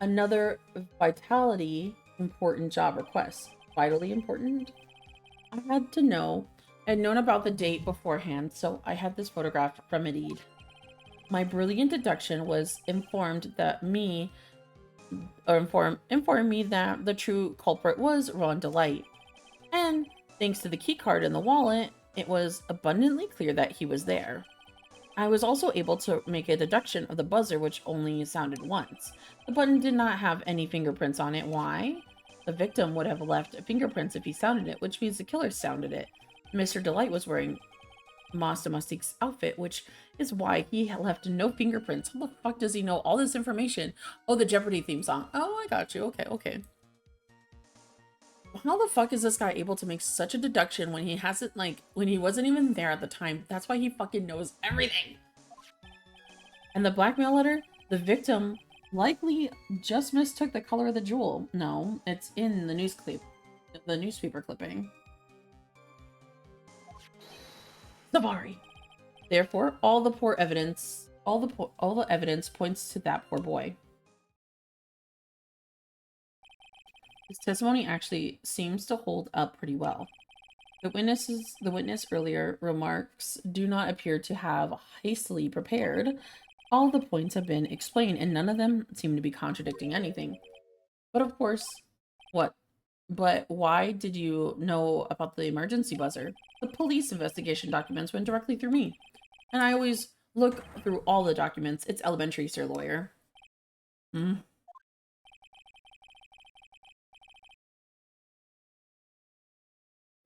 another vitally important job request. Vitally important? I had to know. I had known about the date beforehand, so I had this photograph remedied. My brilliant deduction was informed me that the true culprit was Ron Delight. And thanks to the key card in the wallet, it was abundantly clear that he was there. I was also able to make a deduction of the buzzer, which only sounded once. The button did not have any fingerprints on it. Why? The victim would have left fingerprints if he sounded it, which means the killer sounded it. Mr. Delight was wearing Master Mustik's outfit, which is why he left no fingerprints. How the fuck does he know all this information? Oh, the Jeopardy theme song. Oh, I got you. Okay, okay. How the fuck is this guy able to make such a deduction when he hasn't, like, when he wasn't even there at the time? That's why he fucking knows everything. And the blackmail letter? The victim likely just mistook the color of the jewel. No, it's in the newspaper clipping. Savari. Therefore, all the evidence points to that poor boy. His testimony actually seems to hold up pretty well. The witness earlier remarks do not appear to have hastily prepared. All the points have been explained, and none of them seem to be contradicting anything. But of course, what? But why did you know about the emergency buzzer? The police investigation documents went directly through me. And I always look through all the documents. It's elementary, sir lawyer. Hmm?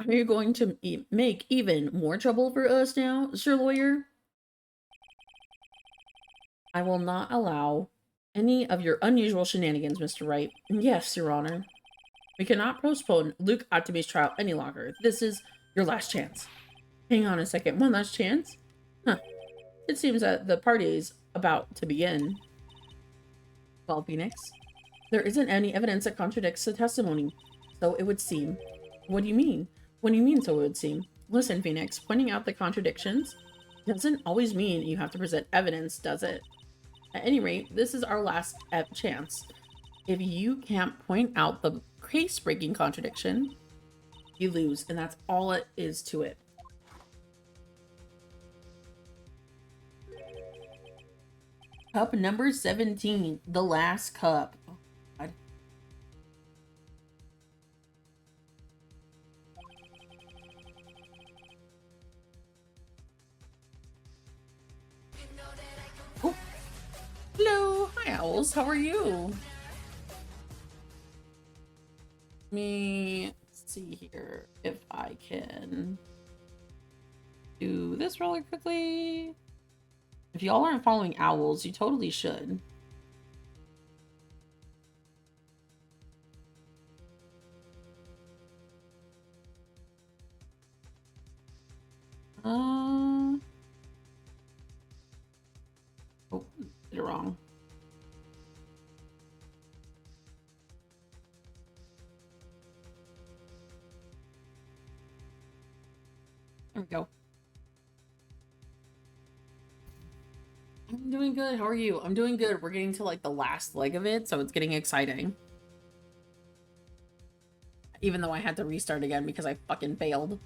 Are you going to make even more trouble for us now, sir lawyer? I will not allow any of your unusual shenanigans, Mr. Wright. Yes, Your Honor. We cannot postpone Luke Otomi's trial any longer. This is your last chance. Hang on a second. One last chance? Huh. It seems that the party is about to begin. Well, Phoenix, there isn't any evidence that contradicts the testimony. So it would seem. What do you mean? What do you mean, so it would seem? Listen, Phoenix, pointing out the contradictions doesn't always mean you have to present evidence, does it? At any rate, this is our last chance. If you can't point out the case-breaking contradiction, you lose, and that's all it is to it. Cup number 17, the last cup. Oh, God. Oh. Hello, hi Owls, how are you? Let me see here if I can do this really quickly. If y'all aren't following Owls, you totally should. Oh, did it wrong. There we go. I'm doing good. How are you? I'm doing good. We're getting to like the last leg of it, so it's getting exciting. Even though I had to restart again because I fucking failed.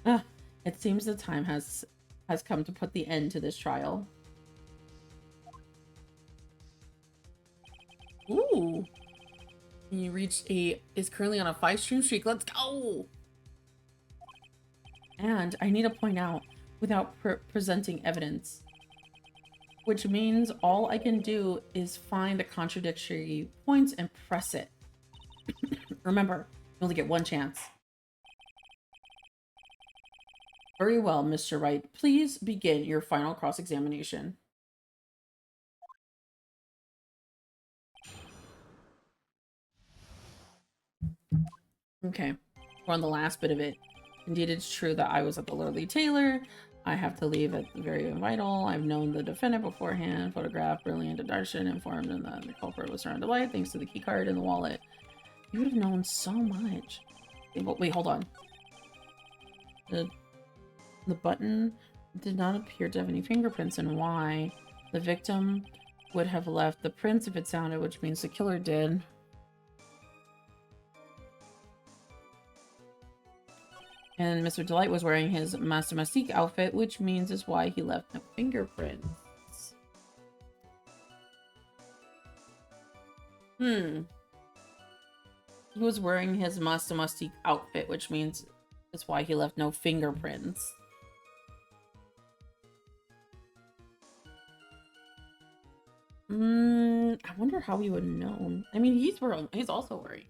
It seems the time has come to put the end to this trial. Ooh. You reached is currently on a 5-stream streak. Let's go! And I need to point out without presenting evidence, which means all I can do is find the contradictory points and press it. Remember, you only get one chance. Very well, Mr. Wright. Please begin your final cross-examination. Okay, we're on the last bit of it. Indeed, it's true that I was at the Lordly Taylor. I have to leave at the very vital. I've known the defendant beforehand, photographed, brilliant deduction, informed him that the culprit was surrounded by thanks to the key card in the wallet. You would have known so much. Wait, hold on. The button did not appear to have any fingerprints, and why? The victim would have left the prints if it sounded, which means the killer did. And Mr. Delight was wearing his Master Mystique outfit, which means is why he left no fingerprints. He was wearing his Master Mystique outfit, which means is why he left no fingerprints. I wonder how he would have known. I mean, he's also wearing.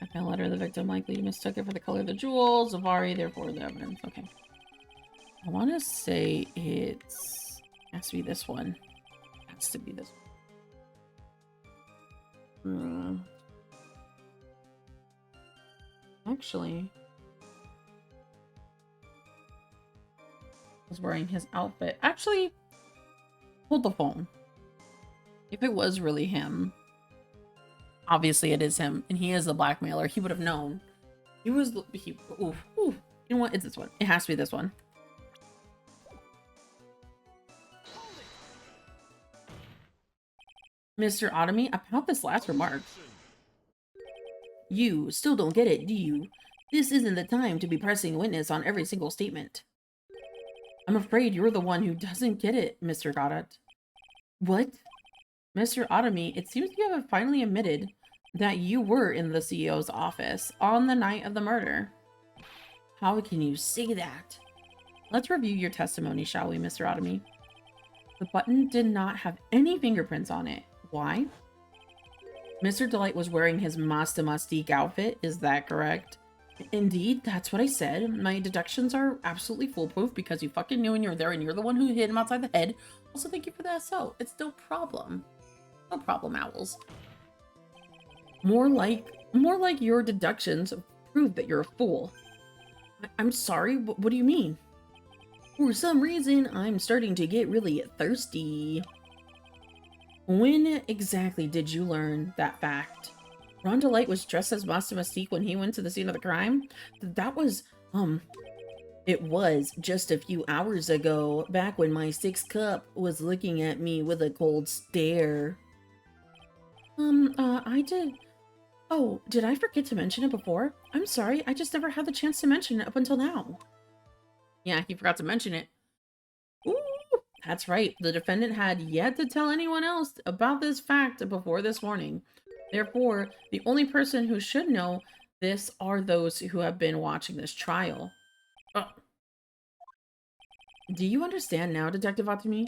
I found a letter. The victim likely mistook it for the color of the jewels. Zavari, therefore the evidence. Okay. I want to say has to be this one. Has to be this one. Actually, was wearing his outfit. Actually, hold the phone. If it was really him, obviously it is him, and he is the blackmailer. He would have known. You know what? It's this one. It has to be this one. Mr. Otomy, about this last remark. You still don't get it, do you? This isn't the time to be pressing witness on every single statement. I'm afraid you're the one who doesn't get it, Mr. Goddard. What? Mr. Otomy, it seems you have finally admitted that you were in the CEO's office on the night of the murder. How can you say that? Let's review your testimony, shall we, Mr. Otomy? The button did not have any fingerprints on it. Why? Mr. Delight was wearing his Master Mystique outfit, is that correct? Indeed, that's what I said. My deductions are absolutely foolproof because you fucking knew and you're there and you're the one who hit him outside the head. Also, thank you for the SO. It's no problem. No problem, owls. More like your deductions prove that you're a fool. I'm sorry, what do you mean? For some reason, I'm starting to get really thirsty. When exactly did you learn that fact? Ron Delight was dressed as Master Mystique when he went to the scene of the crime? That was, it was just a few hours ago, back when my sixth cup was looking at me with a cold stare. Did I forget to mention it before? I'm sorry, I just never had the chance to mention it up until now. Yeah, he forgot to mention it. Ooh! That's right. The defendant had yet to tell anyone else about this fact before this morning. Therefore, the only person who should know this are those who have been watching this trial. Do you understand now, Detective Otomy?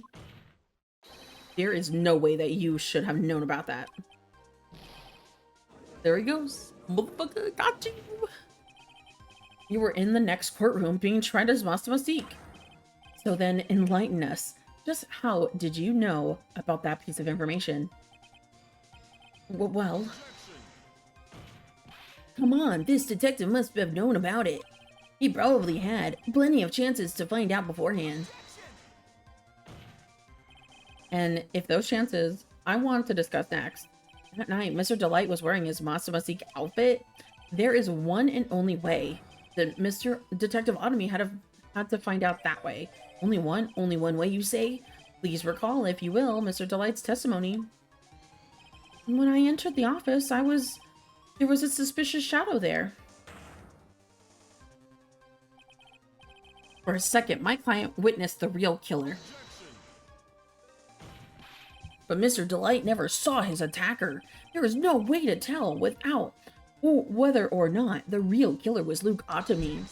There is no way that you should have known about that. There he goes. Motherfucker, got you! You were in the next courtroom being tried as Master Mystique. So then, enlighten us. Just how did you know about that piece of information? Well... Come on, this detective must have known about it. He probably had plenty of chances to find out beforehand. And if those chances, I want to discuss next. That night, Mr. Delight was wearing his Master Mystique outfit. There is one and only way that Mr. Detective Otomy had to find out that way. Only one way, you say? Please recall, if you will, Mr. Delight's testimony. When I entered the office, there was a suspicious shadow there. For a second, my client witnessed the real killer. but Mr. Delight never saw his attacker. There is no way to tell whether or not the real killer was Luke Otomy.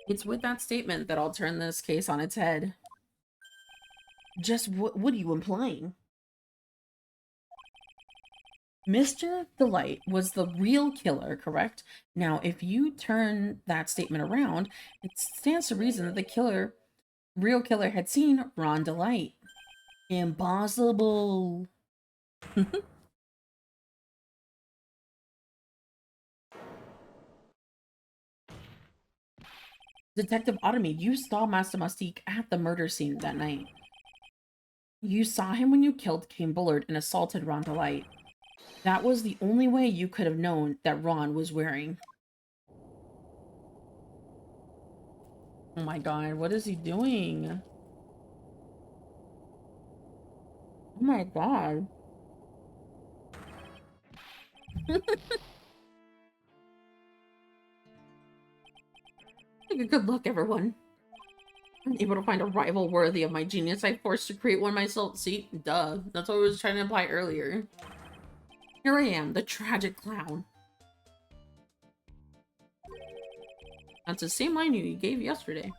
It's with that statement that I'll turn this case on its head. Just what are you implying? Mr. Delight was the real killer, correct? Now, if you turn that statement around, it stands to reason that the real killer had seen Ron Delight. Impossible. Detective Otomy, you saw Master Mustique at the murder scene that night. You saw him when you killed Kane Bullard and assaulted Ron Delight. That was the only way you could have known that Ron was wearing. Oh my god, what is he doing? Oh my god. Good luck, everyone. I'm able to find a rival worthy of my genius. I forced to create one myself. See? Duh. That's what I was trying to imply earlier. Here I am, the tragic clown. That's the same line you gave yesterday.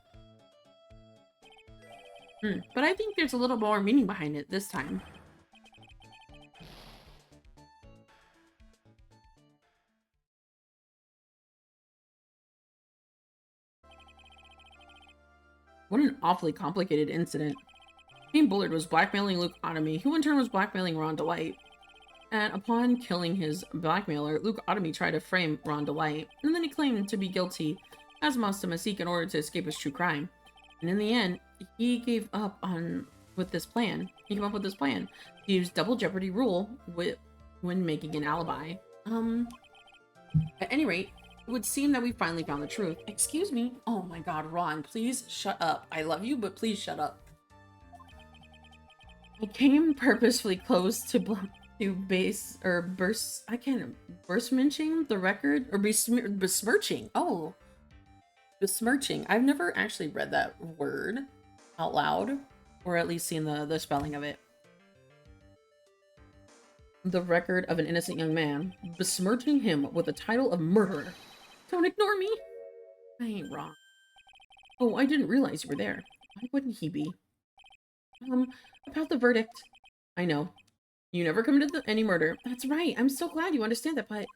But I think there's a little more meaning behind it this time. What an awfully complicated incident. Kane Bullard was blackmailing Luke Otomy, who in turn was blackmailing Ron Delight. And upon killing his blackmailer, Luke Otomy tried to frame Ron Delight, and then he claimed to be guilty as Master Mustique in order to escape his true crime. And in the end, he gave up with this plan. He came up with this plan to use double jeopardy rule when making an alibi. At any rate, it would seem that we finally found the truth. Excuse me? Oh my god, Ron, please shut up. I love you, but please shut up. I came purposefully close to besmirching the record, or besmirching. Oh, besmirching. I've never actually read that word out loud, or at least seen the spelling of it. The record of an innocent young man, besmirching him with the title of murderer. Don't ignore me. I ain't wrong. Oh, I didn't realize you were there. Why wouldn't he be? About the verdict. I know. You never committed any murder. That's right. I'm so glad you understand that, but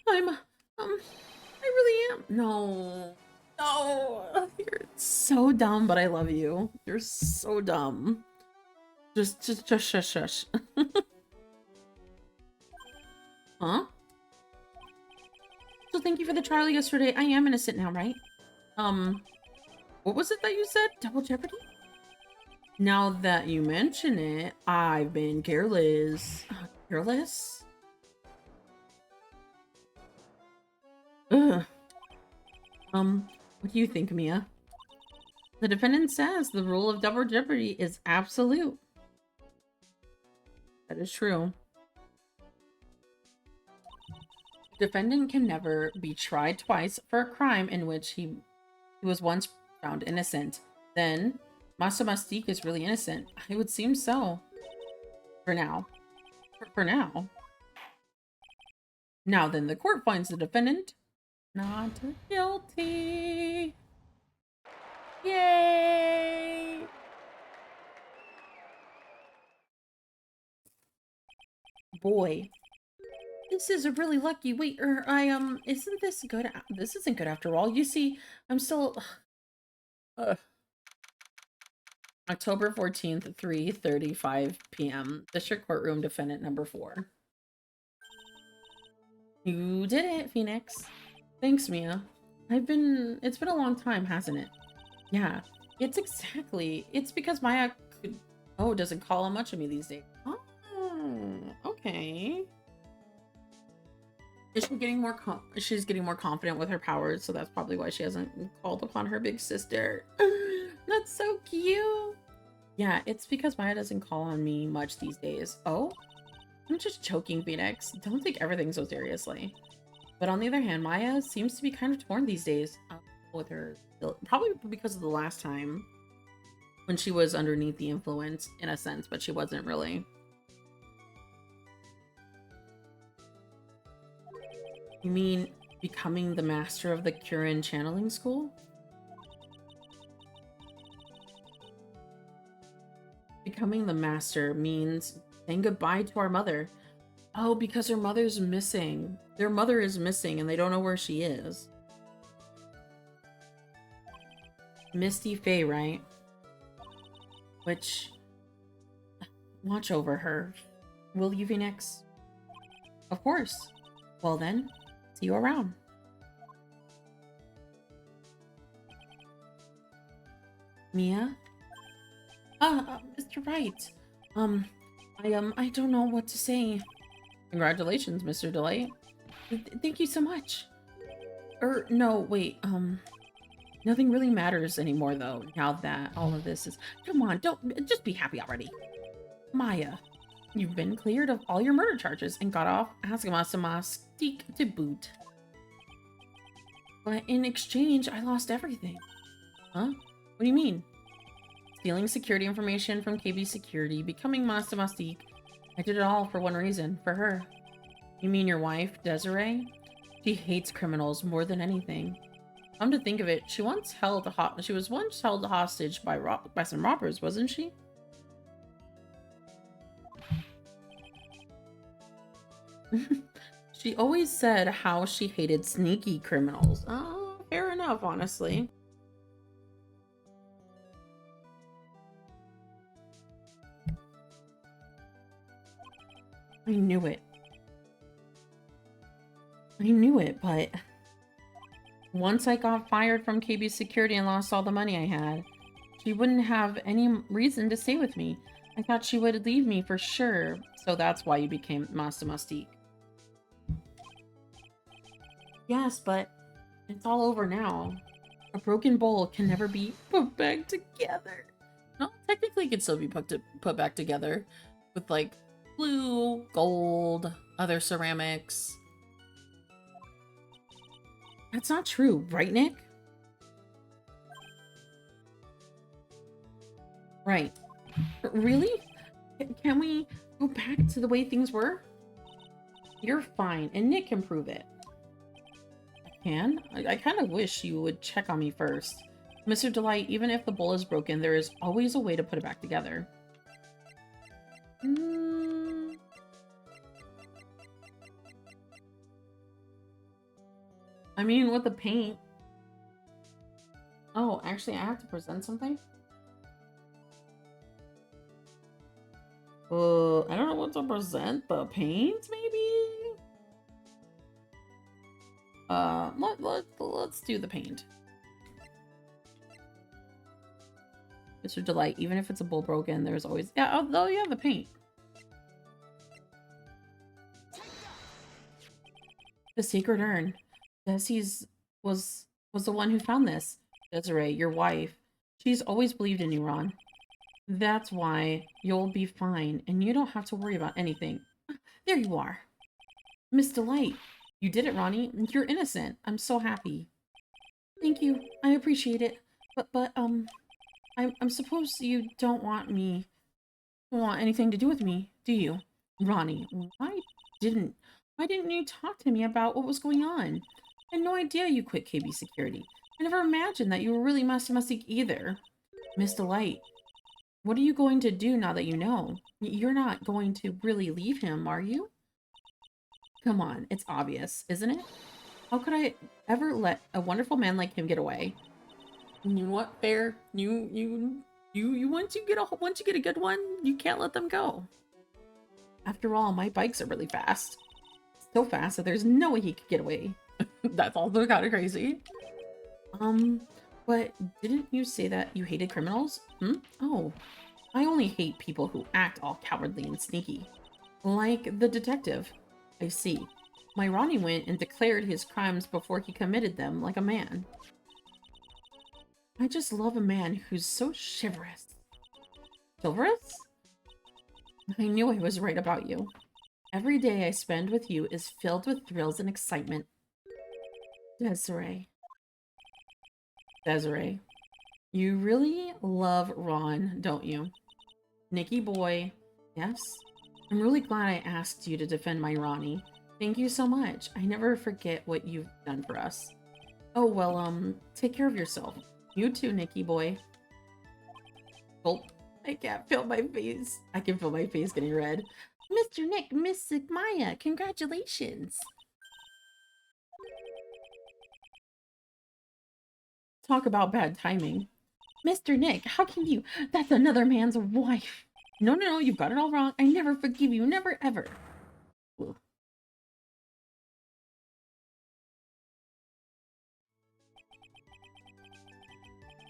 I really am. No. No. You're so dumb, but I love you. You're so dumb. Just shush. Huh? So thank you for the trial yesterday. I am innocent now, right? What was it that you said? Double jeopardy? Now that you mention it, I've been careless. Careless? Ugh. What do you think, Mia? The defendant says the rule of double jeopardy is absolute. That is true. Defendant can never be tried twice for a crime in which he was once found innocent. Then, Master Mustique is really innocent. It would seem so. For now. For now. Now then, the court finds the defendant not guilty. Yay! Boy. This is a really lucky wait, isn't this good? This isn't good after all. You see, I'm still October 14th, 3:35 p.m. District Courtroom, defendant number 4. You did it, Phoenix. Thanks, Mia. It's been a long time, hasn't it? Yeah, it's because Maya doesn't call on much of me these days. Oh, okay. She's getting more confident with her powers, so that's probably why she hasn't called upon her big sister. That's so cute. Yeah, it's because Maya doesn't call on me much these days. Oh, I'm just joking, Phoenix. Don't take everything so seriously. But on the other hand, Maya seems to be kind of torn these days with her, probably because of the last time. when she was underneath the influence, in a sense, but she wasn't really. You mean becoming the master of the Kirin channeling school? Becoming the master means saying goodbye to our mother. Oh, because her mother's missing. Their mother is missing and they don't know where she is. Misty Faye, right? Which, watch over her. Will you, Phoenix? Of course. Well then, see you around. Mia? Mr. Wright. I don't know what to say. Congratulations, Mr. Delight. Thank you so much. No, wait, nothing really matters anymore, though, now that all of this is— Come on, just be happy already. Maya, you've been cleared of all your murder charges and got off Asgamasama's steak to boot. But in exchange, I lost everything. Huh? What do you mean? Stealing security information from KB Security, becoming Master Mastique. I did it all for one reason, for her. You mean your wife, Desiree? She hates criminals more than anything. Come to think of it, she was once held hostage by some robbers, wasn't she? She always said how she hated sneaky criminals. Oh, fair enough, honestly. I knew it. But once I got fired from KB Security and lost all the money I had, she wouldn't have any reason to stay with me. I thought she would leave me for sure, so that's why you became Master Mastique. Yes, but it's all over now. A broken bowl can never be put back together. No, technically it could still be put back together with like blue, gold, other ceramics. That's not true, right, Nick? Right. Really? Can we go back to the way things were? You're fine, and Nick can prove it. I can? I kind of wish you would check on me first. Mr. Delight, even if the bowl is broken, there is always a way to put it back together. I mean, with the paint. Oh, actually, I have to present something? I don't know what to present. The paint, maybe? Let's do the paint. Mr. Delight, even if it's a bowl broken, there's always— yeah, oh yeah, the paint. The sacred urn. Desi's was the one who found this. Desiree, your wife. She's always believed in you, Ron. That's why you'll be fine, and you don't have to worry about anything. There you are. Miss Delight, you did it, Ronnie. You're innocent. I'm so happy. Thank you. I appreciate it. But I'm supposed you don't want anything to do with me, do you? Ronnie, didn't you talk to me about what was going on? I had no idea you quit KB Security. I never imagined that you were really Master Mastic either. Miss Delight, what are you going to do now that you know? You're not going to really leave him, are you? Come on, it's obvious, isn't it? How could I ever let a wonderful man like him get away? You know what, Fair? You once you get a good one, you can't let them go. After all, my bikes are really fast. So fast that there's no way he could get away. That's also kind of crazy. But didn't you say that you hated criminals? Oh, I only hate people who act all cowardly and sneaky. Like the detective. I see. My Ronnie went and declared his crimes before he committed them like a man. I just love a man who's so chivalrous. Chivalrous? I knew I was right about you. Every day I spend with you is filled with thrills and excitement. Desiree. You really love Ron, don't you? Nicky boy. Yes? I'm really glad I asked you to defend my Ronnie. Thank you so much. I never forget what you've done for us. Oh, well, take care of yourself. You too, Nicky boy. Gulp. I can't feel my face. I can feel my face getting red. Mr. Nick, Miss Maya, congratulations. Talk about bad timing. Mr. Nick, how can you? That's another man's wife. No, no, no, you've got it all wrong. I never forgive you. Never, ever. Ugh.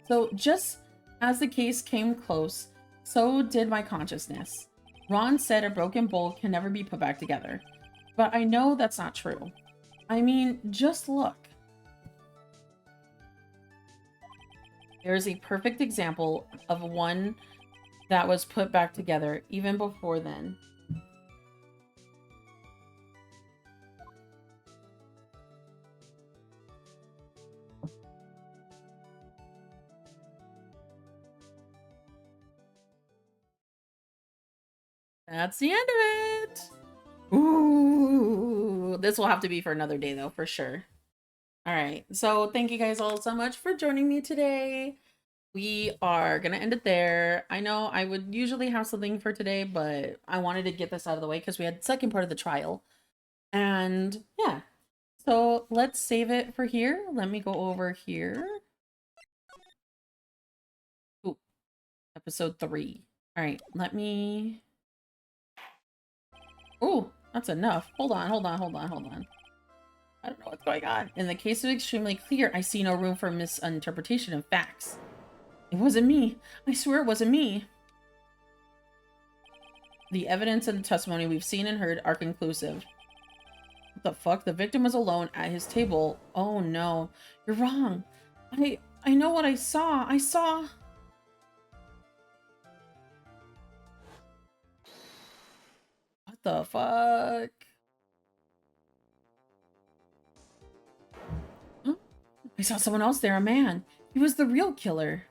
So, just as the case came close, so did my consciousness. Ron said a broken bowl can never be put back together. But I know that's not true. I mean, just look. There's a perfect example of one that was put back together even before then. That's the end of it. Ooh, this will have to be for another day though, for sure. All right. So thank you guys all so much for joining me today. We are going to end it there. I know I would usually have something for today, but I wanted to get this out of the way because we had the second part of the trial. And yeah, so let's save it for here. Let me go over here. Ooh, episode 3. All right, let me... Ooh, that's enough. Hold on, hold on, hold on, hold on. I don't know what's going on. In the case of extremely clear, I see no room for misinterpretation of facts. It wasn't me. I swear it wasn't me. The evidence and the testimony we've seen and heard are conclusive. What the fuck? The victim was alone at his table. Oh no. You're wrong. I know what I saw. I saw... What the fuck? Huh? I saw someone else there, a man. He was the real killer.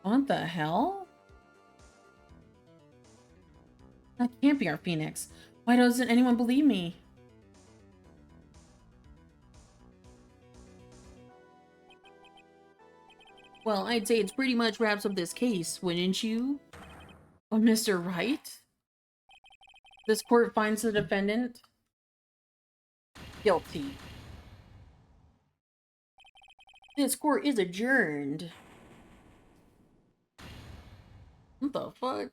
What the hell? That can't be our Phoenix. Why doesn't anyone believe me? Well, I'd say it's pretty much wraps up this case, wouldn't you? Oh, Mr. Wright? This court finds the defendant guilty. This court is adjourned. What the fuck?